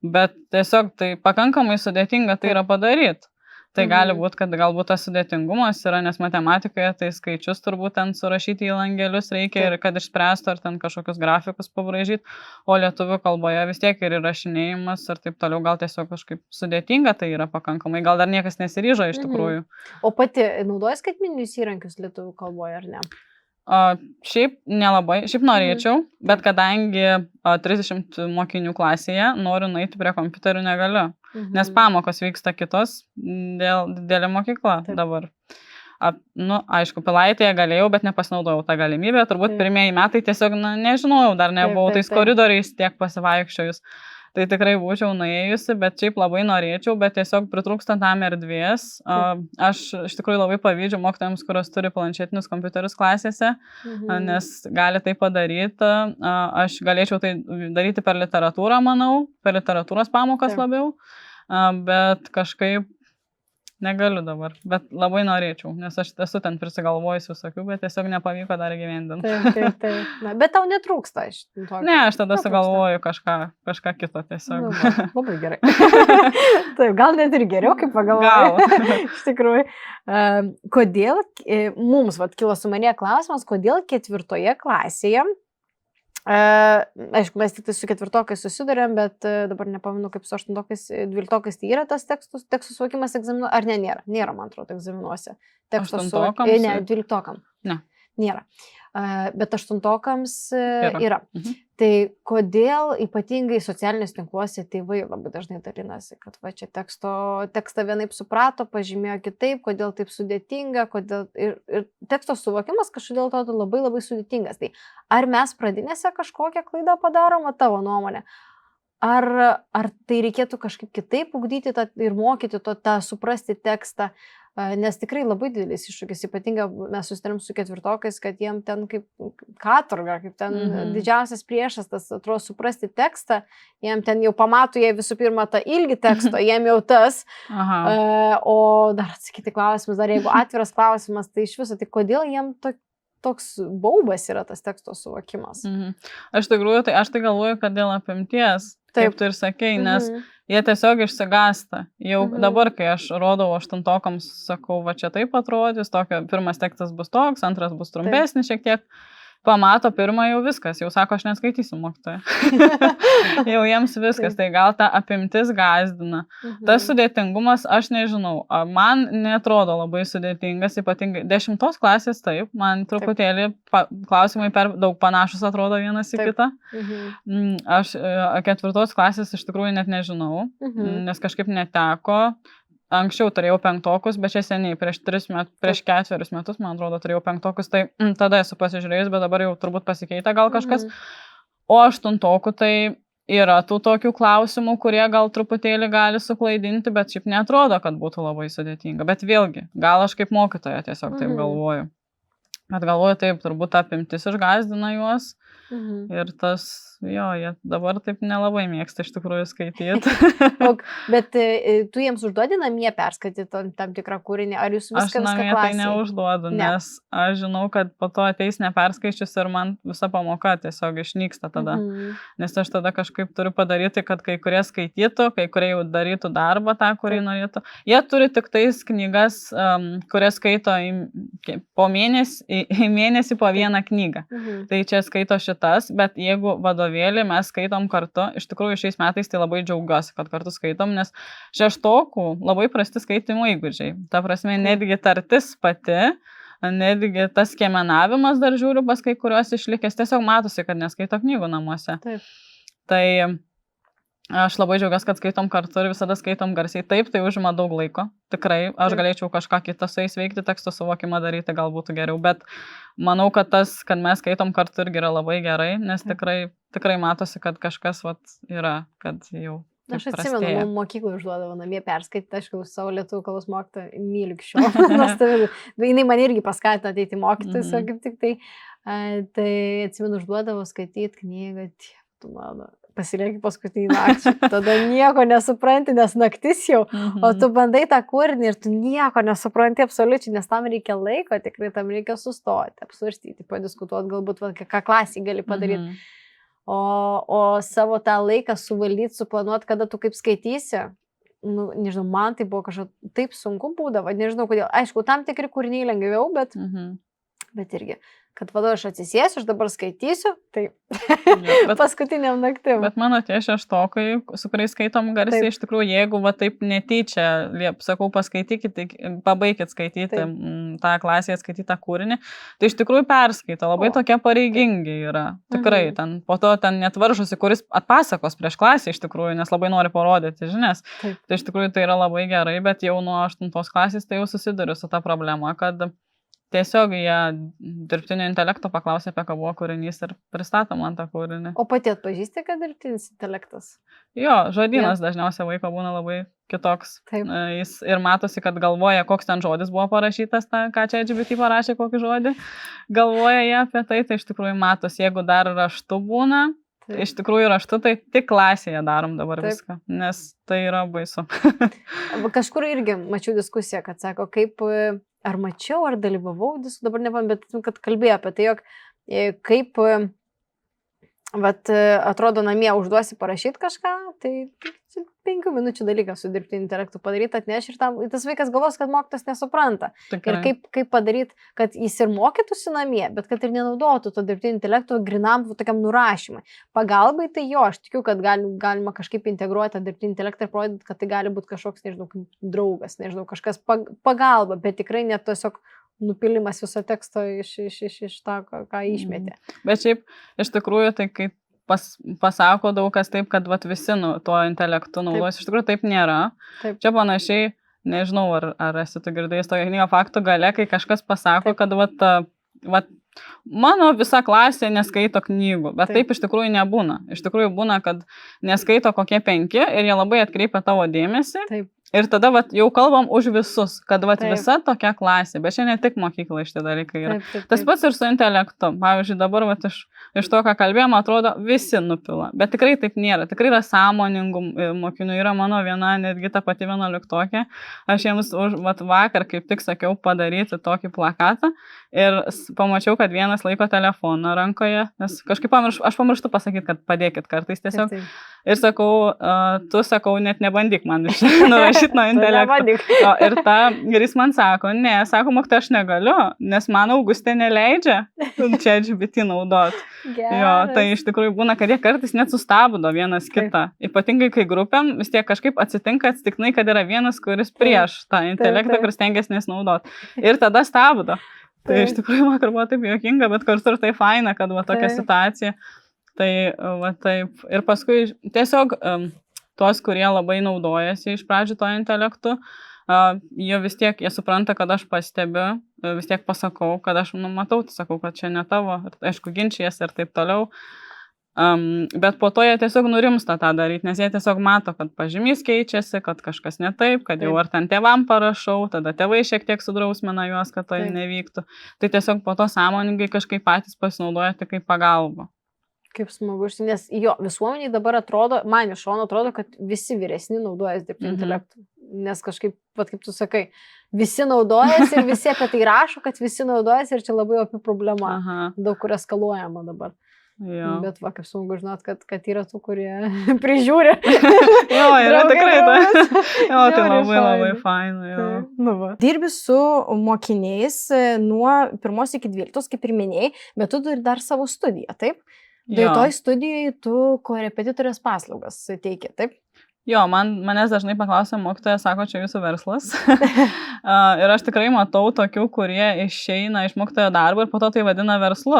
bet tiesiog tai pakankamai sudėtinga tai yra padaryti. Tai gali būti, kad galbūt tas sudėtingumas yra, nes matematikoje tai skaičius turbūt ten surašyti į langelius reikia ir kad išspręstų ar ten kažkokius grafikus pabraižyti, o lietuvių kalboje vis tiek ir įrašinėjimas ir taip toliau gal tiesiog kažkaip sudėtinga tai yra pakankamai, gal dar niekas nesiryžo iš tikrųjų. O pati naudoji skaitmeninius įrankius lietuvių kalboje ar ne? Šiaip nelabai, šiaip norėčiau, bet kadangi 30 mokinių klasėje noriu nueiti prie kompiuterių negaliu, nes pamokos vyksta kitos dėl didelė mokykla dabar. Aišku, Pilaitėje galėjau, bet nepasinaudojau tą galimybę, turbūt pirmieji metai tiesiog, nežinojau, dar nebuvau tais koridoriais tiek pasivaikščiojus. Tai tikrai būčiau nuėjusi, bet šiaip labai norėčiau, bet tiesiog pritrūksta tam erdvės. Aš iš tikrųjų labai pavydžiu mokytojams, kurios turi planšetinius kompiuterius klasėse, nes gali tai padaryti. Aš galėčiau tai daryti per literatūrą, manau, per literatūros pamokas labiau, bet kažkaip negaliu dabar, bet labai norėčiau, nes aš esu ten prisigalvojus visokių, bet tiesiog nepavyko dar įgyvendinti. Taip. Na, bet tau netrūksta iš to. Ne, aš tada sugalvoju kažką kito tiesiog. Nu, labai gerai. Taip, gal net ir geriau, kaip pagalvoju. Iš tikrųjų. Kodėl, mums kilo su Marija klausimas, kodėl 4 klasėje, aišku, mes tik tai su 4-okais susidurėm, bet dabar nepamenu, kaip su 8-okais, 12-okais tai yra tas tekstų suvokimas egzaminu, ar ne, nėra. Nėra, man atrodo, egzaminuose. 8-okams? Ne, 12-okam. Ne. Nėra. Bet 8-okams yra. Tai kodėl ypatingai socialiniuose tinkluose tėvai labai dažnai dalinasi, kad va čia tekstą vienaip suprato, pažymėjo kitaip, kodėl taip sudėtinga, kodėl ir teksto suvokimas kažkodėl to labai labai sudėtingas. Tai ar mes pradinėse kažkokią klaidą padaroma, tavo nuomonė? Ar tai reikėtų kažkaip kitaip ugdyti ir mokyti tą suprasti tekstą? Nes tikrai labai didelis iššūkis, ypatingai mes susitarėm su 4-okais, kad jiem ten kaip katorga, kaip ten didžiausias priešas, tas atrodo suprasti tekstą, jiem ten jau pamato jie visų pirma tą ilgį teksto, jiem jau tas, o dar atsakyti klausimus, dar jeigu atviras klausimas, tai iš viso, tai kodėl jiem toks baubas yra tas teksto suvokimas? Aš tai galvoju, kad dėl apimties, kaip tu ir sakei, nes jie tiesiog išsigąsta. Jau dabar, kai aš rodau 8-okams, sakau, va čia taip atrodys, pirmas tekstas bus toks, antras bus trumpesnis šiek tiek. Pamato pirmą jau viskas, jau sako, aš neskaitysiu mokytoją. Jau jiems viskas, tai gal ta apimtis gąsdina. Tas sudėtingumas, aš nežinau, man netrodo labai sudėtingas, ypatingai 10 klasės taip, man truputėlį klausimai per daug panašus atrodo vienas į kitą. Aš 4 klasės iš tikrųjų net nežinau, nes kažkaip neteko. Anksčiau turėjau 5-okus, bet čia seniai, prieš 4 metus, man atrodo, turėjau 5-okus, tai tada esu pasižiūrėjus, bet dabar jau turbūt pasikeitė gal kažkas. O 8-okų tai yra tų tokių klausimų, kurie gal truputėlį gali suklaidinti, bet šiaip netrodo, kad būtų labai sudėtinga. Bet vėlgi, gal aš kaip mokytoja tiesiog taip galvoju. Bet galvoju taip, turbūt apimtis išgąsdina juos. Ir tas, jie dabar taip nelabai mėgsta iš tikrųjų skaityti. Bet tu jiems užduodi namie perskaityti tam tikrą kūrinį, ar jūs viską namie tai neužduodu, nes aš žinau, kad po to ateis neperskaičius ir man visa pamoka tiesiog išnyksta tada. Nes aš tada kažkaip turiu padaryti, kad kai kurie skaitytų, kai kurie jau darytų darbą tą, kurį norėtų. Jie turi tik tais knygas, kurias skaito po mėnesį po vieną knygą. Tai čia skaito šitas, bet jeigu vadovėlį mes skaitom kartu, iš tikrųjų šiais metais tai labai džiaugiuosi, kad kartu skaitom, nes 6-okų labai prasti skaitimo įgūdžiai. Ta prasme, netgi tartis pati, netgi tas skiemenavimas dar žiūriu pas kai kuriuos išlikęs, tiesiog matosi, kad neskaito knygų namuose. Taip. Tai aš labai džiaugiuosi, kad skaitom kartu ir visada skaitom garsiai. Taip, tai užima daug laiko. Tikrai, aš galėčiau kažką kitą su jais veikti, teksto suvokimą daryti gal būtų geriau, bet manau, kad kad mes skaitom kartu irgi yra labai gerai, nes tikrai matosi, kad kažkas yra, kad jau Aš atsimenu, mokyklą užduodavo namie perskaityti, aišku, savo lietuvių kalbos mokytoją myliu iki šiol. Jinai man irgi paskatino ateiti mokytis, o kaip tik tai atsimenu, užduodavo skaityti knygą, tu mano, pasilieki paskutinį naktį, tada nieko nesupranti, nes naktis jau, o tu bandai tą kūrinį ir tu nieko nesupranti absoliučiai, nes tam reikia laiko, tikrai tam reikia sustoti, apsvarstyti, padiskutuoti, galbūt ką klasį gali padaryti. O savo tą laiką suvaldyti, suplanuoti, kada tu kaip skaitysi, nežinau, man tai buvo kažkaip taip sunku būdavo, nežinau kodėl. Aišku, tam tikri kūriniai lengviau, bet irgi, kad vadovai aš atsisėsiu, aš dabar skaitysiu, tai paskutiniam naktim. Bet mano tie 6-okai, su kuriais skaitom garsiai, iš tikrųjų, jeigu taip netyčia, sakau, paskaitykite, pabaikit skaityti tą klasėje skaitytą kūrinį, tai iš tikrųjų perskaito, labai tokie pareigingi yra. Tikrai, po to net varžosi, kuris atpasakos prieš klasę iš tikrųjų, nes labai nori parodyti žinias. Tai iš tikrųjų tai yra labai gerai, bet jau nuo 8 klasės tai jau susiduriu su tą problemą, kad tiesiog jie dirbtinio intelekto paklausė, apie ką buvo kūrinys ir pristato man tą kūrinį. O pati atpažįsti, kad dirbtinis intelektas? Jo, žodynas dažniausiai vaiko būna labai kitoks. Jis ir matosi, kad galvoja, koks ten žodis buvo parašytas, ką čia GPT parašė, kokį žodį. Galvoja jie apie tai iš tikrųjų matosi, jeigu dar raštu būna, iš tikrųjų raštu, tai tik klasėje darom dabar Taip. viską, nes tai yra baisu. Kažkur irgi mačiau diskusiją, kad sako, kaip, ar mačiau, ar dalyvavau, dabar nepam, bet kad kalbėjo apie tai, jog kaip, vat, atrodo, namie užduosi parašyti kažką, tai 5 minučių dalykas su dirbtiniu intelektu padaryti, atneš ir tas vaikas galvos, kad mokytas nesupranta. Tikrai. Ir kaip padaryti, kad jis ir mokytųsi namie, bet kad ir nenaudotų to dirbtinio intelekto grinam tokiam nurašymui. Pagalbai tai jo, aš tikiu, kad galima kažkaip integruoti tą dirbtinį intelektą ir parodyti, kad tai gali būti kažkoks, nežinau, draugas, nežinau, kažkas pagalba, bet tikrai net tiesiog nupilimas viso teksto iš tą, ką išmetė. Bet šiaip, iš tikrųjų, tai kaip pasako daug kas taip, kad vat, visi tuo intelektu naudos. Iš tikrųjų, taip nėra. Taip. Čia panašiai, nežinau, ar esi tu girdėjęs tokią knygą Faktų galia, kai kažkas pasako, taip. Kad vat, mano visa klasė neskaito knygų, bet taip iš tikrųjų nebūna. Iš tikrųjų būna, kad neskaito kokie 5 ir jie labai atkreipia tavo dėmesį. Taip. Ir tada vat, jau kalbam už visus, kad vat, visa tokia klasė, bet čia ne tik mokykla šitie dalykai yra. Taip. Tas pats ir su intelektu. Pavyzdžiui, dabar vat, iš to, ką kalbėjom, atrodo, visi nupila. Bet tikrai taip nėra. Tikrai yra sąmoningų mokinių. Yra mano viena, netgi ta pati 11-okė. Aš jiems vat, vakar kaip tik sakiau padaryti tokį plakatą ir pamačiau, kad vienas laiko telefoną rankoje, nes kažkaip aš pamirštu pasakyti, kad padėkit kartais tiesiog. Taip. Ir sakau, tu sakau, net nebandyk man nurašyti nuo intelekto. Ir jis man sako, ne, sako, mokytoja, aš negaliu, nes man Augustė neleidžia čia GPT naudot. Jo, tai iš tikrųjų būna, kad jie kartais net sustabdo vienas kitą. Ypatingai, kai grupėm vis tiek kažkaip atsitinkai, kad yra vienas, kuris prieš tą intelektą, kuris stengiasi nesinaudot. Ir tada stabdo. Tai iš tikrųjų vakar buvo taip juokinga, bet kartu ir tai faina, kad va tokia situacija. Tai va taip. Ir paskui tiesiog tuos, kurie labai naudojasi iš pradžių to intelektu, jie vis tiek, jie supranta, kad aš pastebiu, vis tiek pasakau, kad aš matau, sakau, kad čia ne tavo, aišku, ginčijas ir taip toliau. Bet po to jie tiesiog nurimsta tą daryti, nes jie tiesiog mato, kad pažymys keičiasi, kad kažkas ne taip, kad jau ar ten tėvam parašau, tada tėvai šiek tiek sudrausmina juos, kad tai nevyktų. Tai tiesiog po to sąmoningai kažkaip patys pasinaudoja tik kaip pagalba. Kaip smagu, nes jo, visuomeniai dabar atrodo, man iš šono atrodo, kad visi vyresni naudojasi dirbtiniu intelektu. Nes kažkaip, vat, kaip tu sakai, visi naudojasi ir visi apie tai rašo, kad visi naudojasi ir čia labai opi problema. Daug kur eskaluojama dabar. Jo. Bet va, kaip smagu žinot, kad yra tų, kurie prižiūri. Jo, yra tikrai tai. Jo, tai labai faina. Dirbi su mokiniais nuo 1 iki 12, kaip ir minėjai, bet tu turi dar savo studiją, taip? Tai toj studijai tu korepetitorės paslaugas teiki, taip? Jo, manęs dažnai paklausia mokytoja, sako, čia jūsų verslas. Ir aš tikrai matau tokių, kurie išeina iš mokytojo darbo ir po to tai vadina verslu.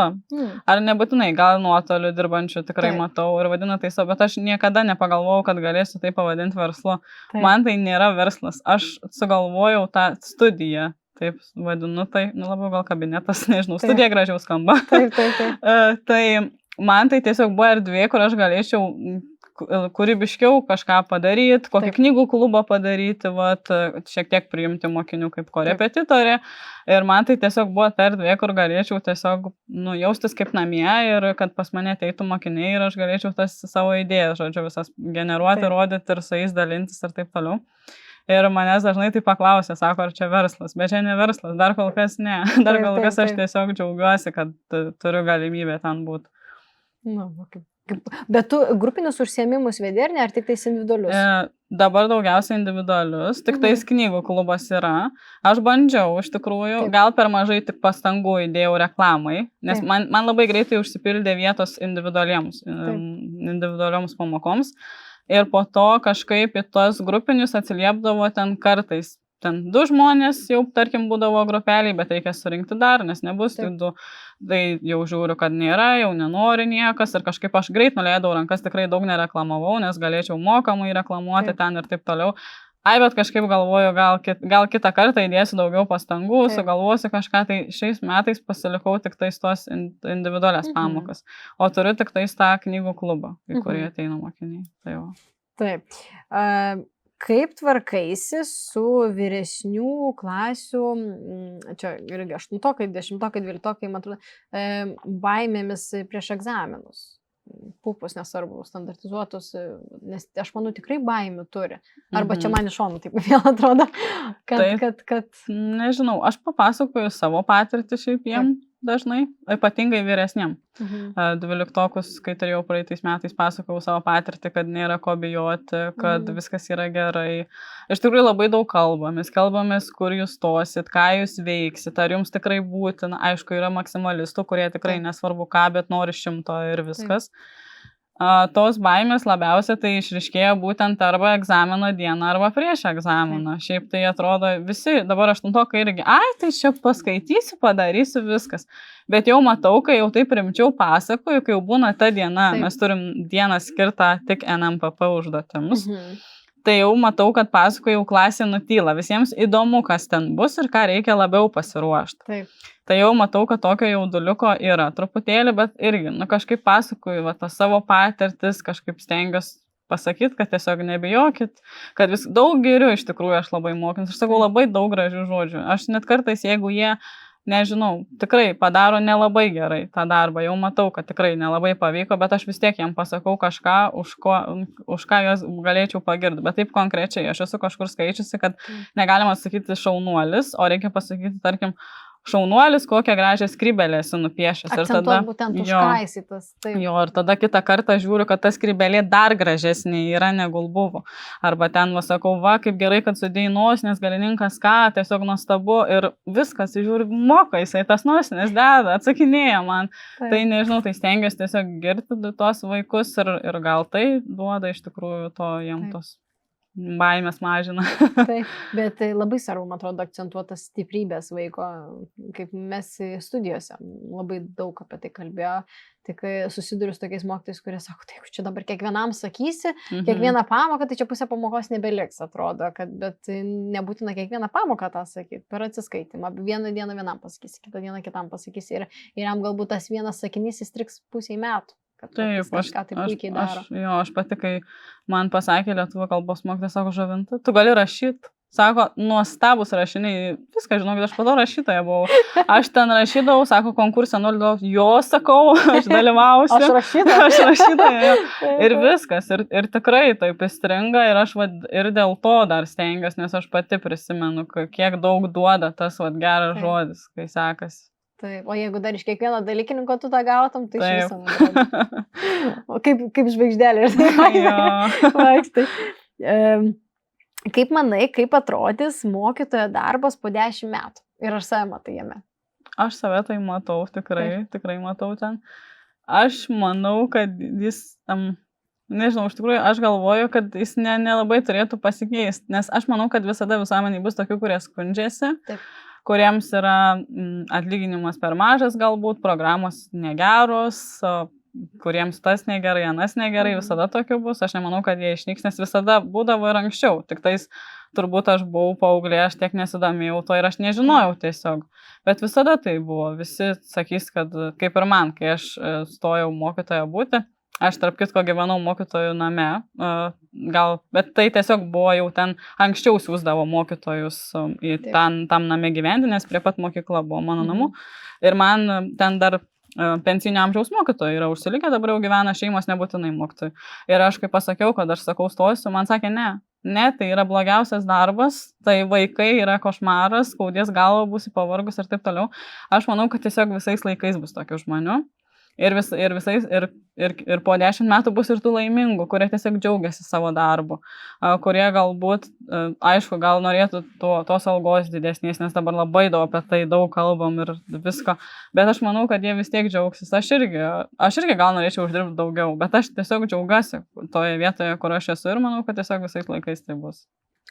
Ar nebūtinai, gal nuotoliu dirbančių tikrai matau ir vadina tai savo, bet aš niekada nepagalvojau, kad galėsiu tai pavadinti verslu. Man tai nėra verslas. Aš sugalvojau tą studiją. Taip vadinu, tai labiau gal kabinetas, nežinau, studija gražiau skamba. Tai man tai tiesiog buvo erdvė, kur aš galėčiau kūrybiškiau kažką padaryti, kokį knygų klubą padaryti, vat, šiek tiek priimti mokinių kaip korepetitorė. Ir man tai tiesiog buvo ta erdvė, kur galėčiau tiesiog jaustis kaip namie ir kad pas mane ateitų mokiniai ir aš galėčiau tas savo idėjas, žodžiu, visas generuoti, rodyti ir su jais dalintis ir taip toliau. Ir manęs dažnai tai paklausė, sako, ar čia verslas, bet čia ne verslas, dar kol kas ne. Dar kol kas aš tiesiog džiaugiuosi, kad turiu galimybę ten būti. Bet tu grupinius užsiėmimus vedi ar ne, ar tik tais individualius? Dabar daugiausiai individualius, tik tais knygų klubas yra. Aš bandžiau, iš tikrųjų, gal per mažai tik pastangų įdėjau reklamai, nes man labai greitai užsipildė vietos individualioms pamokoms. Ir po to kažkaip į tos grupinius atsiliepdavo ten kartais. Ten 2 žmonės jau, tarkim, būdavo grupeliai, bet reikia surinkti dar, nes nebus tik 2. Tai jau žiūriu, kad nėra, jau nenori niekas ir kažkaip aš greit nuleidau rankas, tikrai daug nereklamavau, nes galėčiau mokamai reklamuoti ten ir taip toliau. Bet kažkaip galvoju, gal kitą kartą įdėsiu daugiau pastangų, sugalvosiu kažką, tai šiais metais pasilikau tik tais tos individualias pamokas, o turiu tik tais tą knygų klubą, į kurį ateina mokiniai. Tai va. Taip. Kaip tvarkaisi su vyresnių klasių, čia irgi 8, 10, 12, man atrodo, baimėmis prieš egzaminus? pupus, nesvarbu, standartizuotus, nes aš manau tikrai baimių turi. Arba čia man iš šonų taip vėl atrodo, kad... Nežinau, aš papasakoju savo patirtį šiaip jiem dažnai, ypatingai vyresniem. 12-okus, kai turėjau praeitais metais, pasakojau savo patirtį, kad nėra ko bijoti, kad viskas yra gerai. Iš tikrųjų labai daug kalbamės, kur jūs stosit, ką jūs veiksit, ar jums tikrai būtina. Aišku, yra maksimalistų, kurie tikrai nesvarbu ką, bet nori 100 ir viskas. Tos baimės labiausiai tai išriškėjo būtent arba egzamino dieną, arba prieš egzaminą. Šiaip tai atrodo visi, dabar 8-okai irgi, tai čia paskaitysiu, padarysiu viskas. Bet jau matau, kai jau taip rimčiau pasakoju, kai jau būna ta diena, mes turim dieną skirtą tik NMPP užduotimus. Tai jau matau, kad pasakoju klasė nutyla. Visiems įdomu, kas ten bus ir ką reikia labiau pasiruošti. Taip. Tai jau matau, kad tokio jauduliuko yra truputėlį, bet irgi, kažkaip pasakoju, tą savo patirtis, kažkaip stengiuosi pasakyti, kad tiesiog nebijokit, kad vis daug geriau iš tikrųjų aš labai mokinuosi. Aš sakau labai daug gražių žodžių. Aš net kartais, jeigu jie, nežinau, tikrai padaro nelabai gerai tą darbą, jau matau, kad tikrai nelabai pavyko, bet aš vis tiek jam pasakau kažką, už ką juos galėčiau pagirti. Bet taip konkrečiai, aš esu kažkur skaičiusi, kad negalima sakyti šaunuolis, o reikia pasakyti, tarkim, šaunuolis, kokią gražią skrybelę esi nupiešęs. Akcentuot būtent už ką esi tas. Jo, ir tada kitą kartą žiūriu, kad ta skrybelė dar gražesnė yra negu buvo. Arba ten sakau, kaip gerai, kad sudėjai nosines, galininkas ką, tiesiog nuostabu ir viskas, žiūriu, moka jisai tas nosines deda, atsakinėja man. Tai nežinau, tai stengiuosi tiesiog girti tos vaikus ir gal tai duoda iš tikrųjų to jiem tos baimės mažina. Taip, bet labai svarbu, man atrodo, akcentuotas stiprybės vaiko, kaip mes studijose labai daug apie tai kalbėjo, tik susiduriu su tokiais mokytojais, kurie sako, tai čia dabar kiekvienam sakysi, kiekvieną pamoką, tai čia pusę pamokos nebeliks, atrodo, bet nebūtina kiekvieną pamoką tą sakyti, per atsiskaitimą. Vieną dieną vienam pasakysi, kitą dieną kitam pasakysi ir jam galbūt tas vienas sakinys įstriks pusiai metų. Taip, aš pati, kai man pasakė lietuvių kalbos mokytojas, sako, Žuvinta, tu gali rašyti. Sako, nuostabus rašiniai, viską žinau, aš po to rašytoja buvau. Aš ten rašydavau, sako, konkursą 0, jo sakau, aš dalyvausiu. Aš rašytoja. Ir viskas, ir tikrai taip įstringa ir aš ir dėl to dar stengiuosi, nes aš pati prisimenu, kiek daug duoda tas geras žodis, kai sekasi. Taip, o jeigu dar iš kiekvieno dalykininko tu tą gautum, tai iš viso negalėtum. O kaip žvaigždelė. Vaikštai. Kaip manai, kaip atrodys mokytojo darbas po 10 metų? Ir aš save matai jame? Aš save tai matau, tikrai matau ten. Aš manau, kad jis, nežinau, iš tikrųjų, aš galvoju, kad jis nelabai turėtų pasikeisti, nes aš manau, kad visada visuomenėje bus tokių, kurie skundžiasi. Taip. Kuriems yra atlyginimas per mažas galbūt, programos negeros, kuriems tas negerai, anas negerai, visada tokių bus. Aš nemanau, kad jie išnyks, nes visada būdavo ir anksčiau. Tik tais turbūt aš buvau paauglė, aš tiek nesidomėjau to ir aš nežinojau tiesiog. Bet visada tai buvo. Visi sakys, kad kaip ir man, kai aš stojau mokytoja būti, aš tarp kitko gyvenau mokytojų name, bet tai tiesiog buvo jau ten anksčiau siūsdavo mokytojus į tam name gyventi, nes prie pat mokykla buvo mano namų. Ir man ten dar pensinio amžiaus mokytojai yra užsilikę, dabar jau gyvena šeimos nebūtinai mokytojai. Ir aš kaip pasakiau, kad aš sakau stosiu, man sakė ne, tai yra blogiausias darbas, tai vaikai yra košmaras, skaudės galva, būsi pavargus ir taip toliau. Aš manau, kad tiesiog visais laikais bus tokių žmonių. Ir po 10 metų bus ir tų laimingų, kurie tiesiog džiaugiasi savo darbu, kurie galbūt, aišku, gal norėtų tos algos didesnės, nes dabar labai daug apie tai daug kalbam ir visko, bet aš manau, kad jie vis tiek džiaugsis. Aš irgi gal norėčiau uždirbti daugiau, bet aš tiesiog džiaugiuosi toje vietoje, kur aš esu ir manau, kad tiesiog visais laikais tai bus.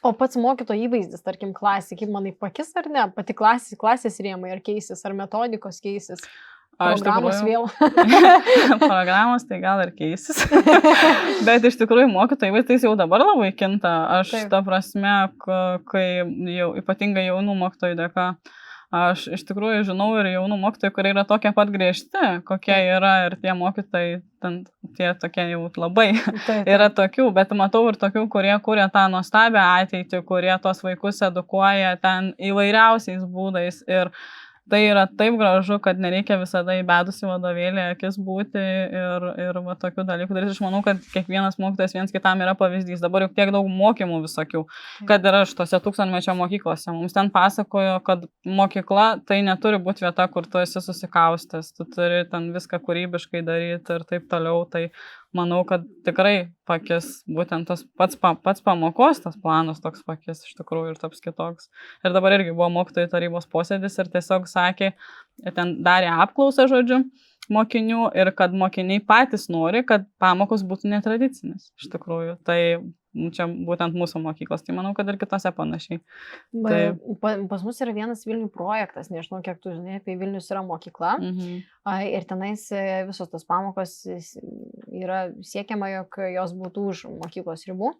O pats mokytojo įvaizdis, tarkim, klasė, kaip manai, pakis ar ne? Pati klasės rėmai ar keisis, ar metodikos keisis? Programos vėl. Programos tai gal ir keisis. Bet iš tikrųjų mokytojų įvaizdis jau dabar labai kinta. Aš ta prasme, kai jau ypatingai jaunų mokytojų dėka, aš iš tikrųjų žinau ir jaunų mokytojų, kurie yra tokie pat griežti, kokie yra ir tie mokytojai, tie tokie jau labai yra tokių, bet matau ir tokių, kurie kuria tą nuostabią ateitį, kurie tos vaikus edukuoja ten įvairiausiais būdais ir tai yra taip gražu, kad nereikia visada įbedus į vadovėlį akis būti ir va, tokių dalykų daryti. Aš manau, kad kiekvienas mokytojas viens kitam yra pavyzdys. Dabar jau tiek daug mokymų visokių, kad ir aš tose tūkstantmečio mokyklose. Mums ten pasakojo, kad mokykla tai neturi būti vieta, kur tu esi susikaustęs, tu turi ten viską kūrybiškai daryti ir taip toliau. Tai manau, kad tikrai pakis būtent tas pats pamokos, tas planas toks pakis iš tikrųjų ir taps kitoks. Ir dabar irgi buvo mokytojų tarybos posėdis ir tiesiog sakė, ten darė apklausą, žodžiu, mokinių ir kad mokiniai patys nori, kad pamokos būtų netradicinės iš tikrųjų. Tai čia būtent mūsų mokyklos, tai manau, kad ir kitose panašiai. Pas mus yra vienas Vilnių projektas, nežinau, kiek tu žinai, apie Vilnius yra mokykla. Ir tenais visos tos pamokos yra siekiama, jog jos būtų už mokyklos ribų.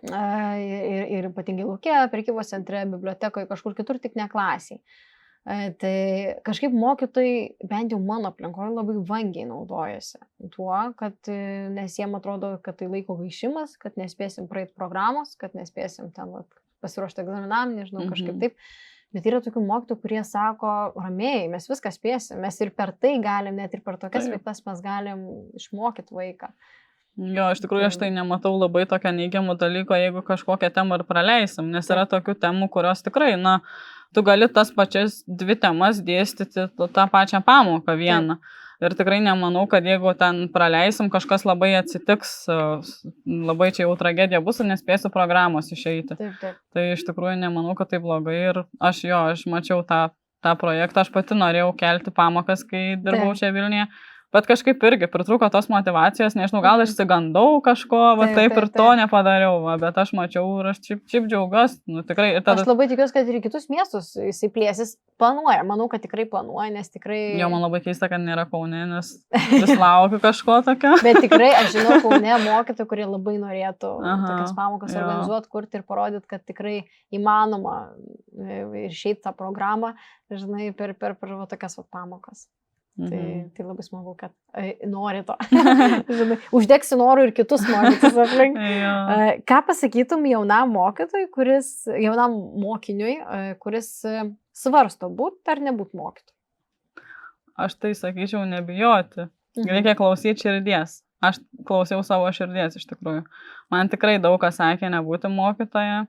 Ir ypatingai lauke, prekybos centre, bibliotekoje, kažkur kitur, tik ne klasiai. Tai kažkaip mokytojai, bent jau mano aplinkoje, labai vangiai naudojasi tuo, kad nes jiem atrodo, kad tai laiko gaišimas, kad nespėsim praeiti programos, kad nespėsim ten pasiruošti egzaminam, nežinau, kažkaip taip. Bet yra tokių mokytojų, kurie sako, ramiai, mes viską spėsim, mes ir per tai galim, net ir per tokias veiklas mes galim išmokyti vaiką. Jo, iš tikrųjų, aš tai nematau labai tokio neigiamo dalyko, jeigu kažkokią temą ir praleisim, nes yra tokių temų, kurios tikrai, tu gali tas pačias 2 temas dėstyti tą pačią pamoką vieną. Ir tikrai nemanau, kad jeigu ten praleisim, kažkas labai atsitiks, labai čia jau tragedija bus ir nespėsiu programos išeiti. Taip. Tai iš tikrųjų nemanau, kad tai blogai ir aš mačiau tą projektą, aš pati norėjau kelti pamokas, kai dirbau čia Vilniuje. Bet kažkaip irgi pritrūko tos motivacijos, nežinau, gal aš išsigandau kažko, taip ir to nepadariau, bet aš mačiau ir aš šiaip džiaugiuosi, tikrai. Tada... Aš labai tikiuosi, kad ir kitus miestus jisai plėsis, planuoja, manau, kad tikrai planuoja, nes tikrai... Jo, man labai keista, kad nėra Kaune, nes vis laukiu kažko tokio. Bet tikrai, aš žinau, Kaune mokytojų, kurie labai norėtų tokias pamokas organizuoti, kurti ir parodyti, kad tikrai įmanoma ir išeiti tą programą, žinai, per tokias pamokas. Tai labai smagu, kad nori to. Žinai, uždegsi norų ir kitus mokytis aplink. Ką pasakytum jaunam mokytojui, jaunam mokiniui, kuris svarsto būt ar nebūt mokytojui? Aš tai sakyčiau nebijoti. Reikia klausyti širdies. Aš klausiau savo širdies iš tikrųjų. Man tikrai daug kas sakė nebūti mokytoja.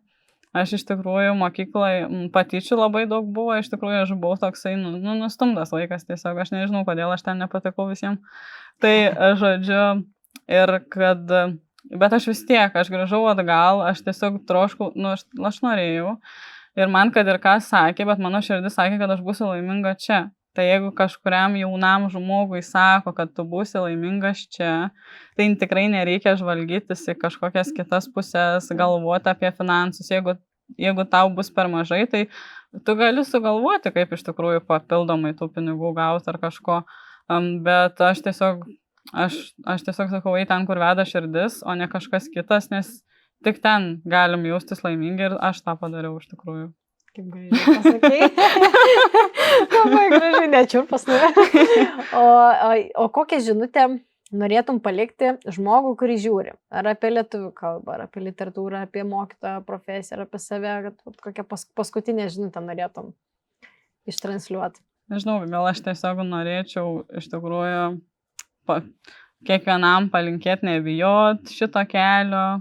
Aš iš tikrųjų mokykloje patyčių labai daug buvo, iš tikrųjų aš buvau toksai nustumtas vaikas tiesiog, aš nežinau, kodėl aš ten nepatikau visiems. Tai, žodžiu, bet aš vis tiek, aš grįžau atgal, aš tiesiog troškau, aš norėjau ir man kad ir ką sakė, bet mano širdis sakė, kad aš būsiu laiminga čia. Tai jeigu kažkuriam jaunam žmogui sako, kad tu būsi laimingas čia, tai tikrai nereikia žvalgytis į kažkokias kitas pusės, galvoti apie finansus. Jeigu tau bus per mažai, tai tu gali sugalvoti, kaip iš tikrųjų papildomai tų pinigų gauti ar kažko. Bet aš tiesiog sakau, ten, kur veda širdis, o ne kažkas kitas, nes tik ten galim jaustis laimingi ir aš tą padariau iš tikrųjų. Kaip gražiai pasakei. Labai gražiai, nečiurpas nuve. O kokią žinutę norėtum palikti žmogų, kurį žiūri? Ar apie lietuvių kalbą, ar apie literatūrą, apie mokytojo profesiją, ar apie save, kad kokią paskutinę žinutę norėtum ištransliuoti? Nežinau, gal aš tiesiog norėčiau iš tikrųjų kiekvienam palinkėti nebijot šito kelio,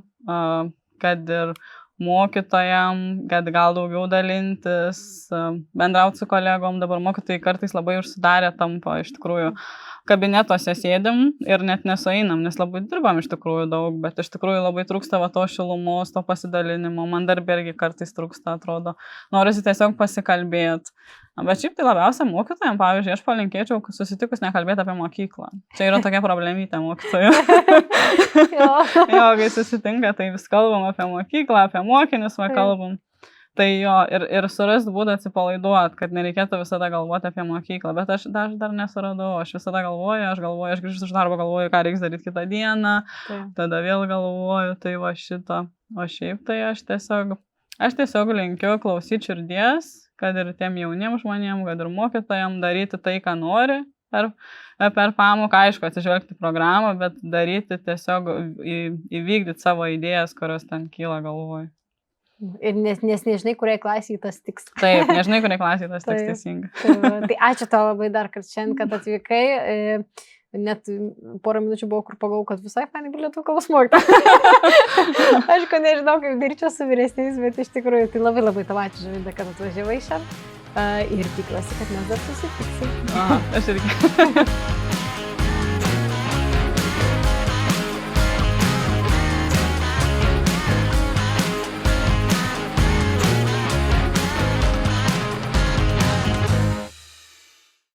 kad ir mokytojam, kad gal daugiau dalintis, bendrauti su kolegom. Dabar mokytojai kartais labai užsidarę tampa, iš tikrųjų, kabinetuose sėdim ir net nesueinam, nes labai dirbam iš tikrųjų daug, bet iš tikrųjų labai trūksta to šilumos, to pasidalinimo. Man darbė irgi kartais trūksta, atrodo. Norisi tiesiog pasikalbėti. Bet šiaip tai labiausia mokytojams, pavyzdžiui, aš palinkėčiau susitikus nekalbėti apie mokyklą. Čia yra tokia problemytė mokytojų. Jo, kai susitinka, tai vis kalbam apie mokyklą, apie mokinius, kalbam. Tai jo, ir surasti būdą atsipalaiduoti, kad nereikėtų visada galvoti apie mokyklą. Bet aš dar nesuradau, aš visada galvoju, aš grįžtu iš darbo, galvoju, ką reiks daryti kitą dieną, tada vėl galvoju, tai va šito. O šiaip tai aš tiesiog linkiu klausyti širdies, kad ir tiem jauniem žmonėm, kad ir mokytojam daryti tai, ką nori per pamoką, aišku, atsižvelgti programą, bet daryti tiesiog įvykdyti savo idėjas, kurios ten kyla galvoj. Ir nes nežinai, kuriai klasiai tas tiks. Taip, nežinai, kurie klasė tas tiks Taip. teisingai. Tai ačiū tau labai dar kartą šiandien, kad atvykai. Net porą minučių buvo, kur pagalvojau, kad visai fainai galėtų kalbos mokyti. Aišku, nežinau, kaip dirbčiau su vyresniais, bet iš tikrųjų tai labai labai tau ačiū, Žavinda, kad atvažiavai šiandien. Ir tikiuosi, kad mes dar susitiksim. Aha, aš irgi.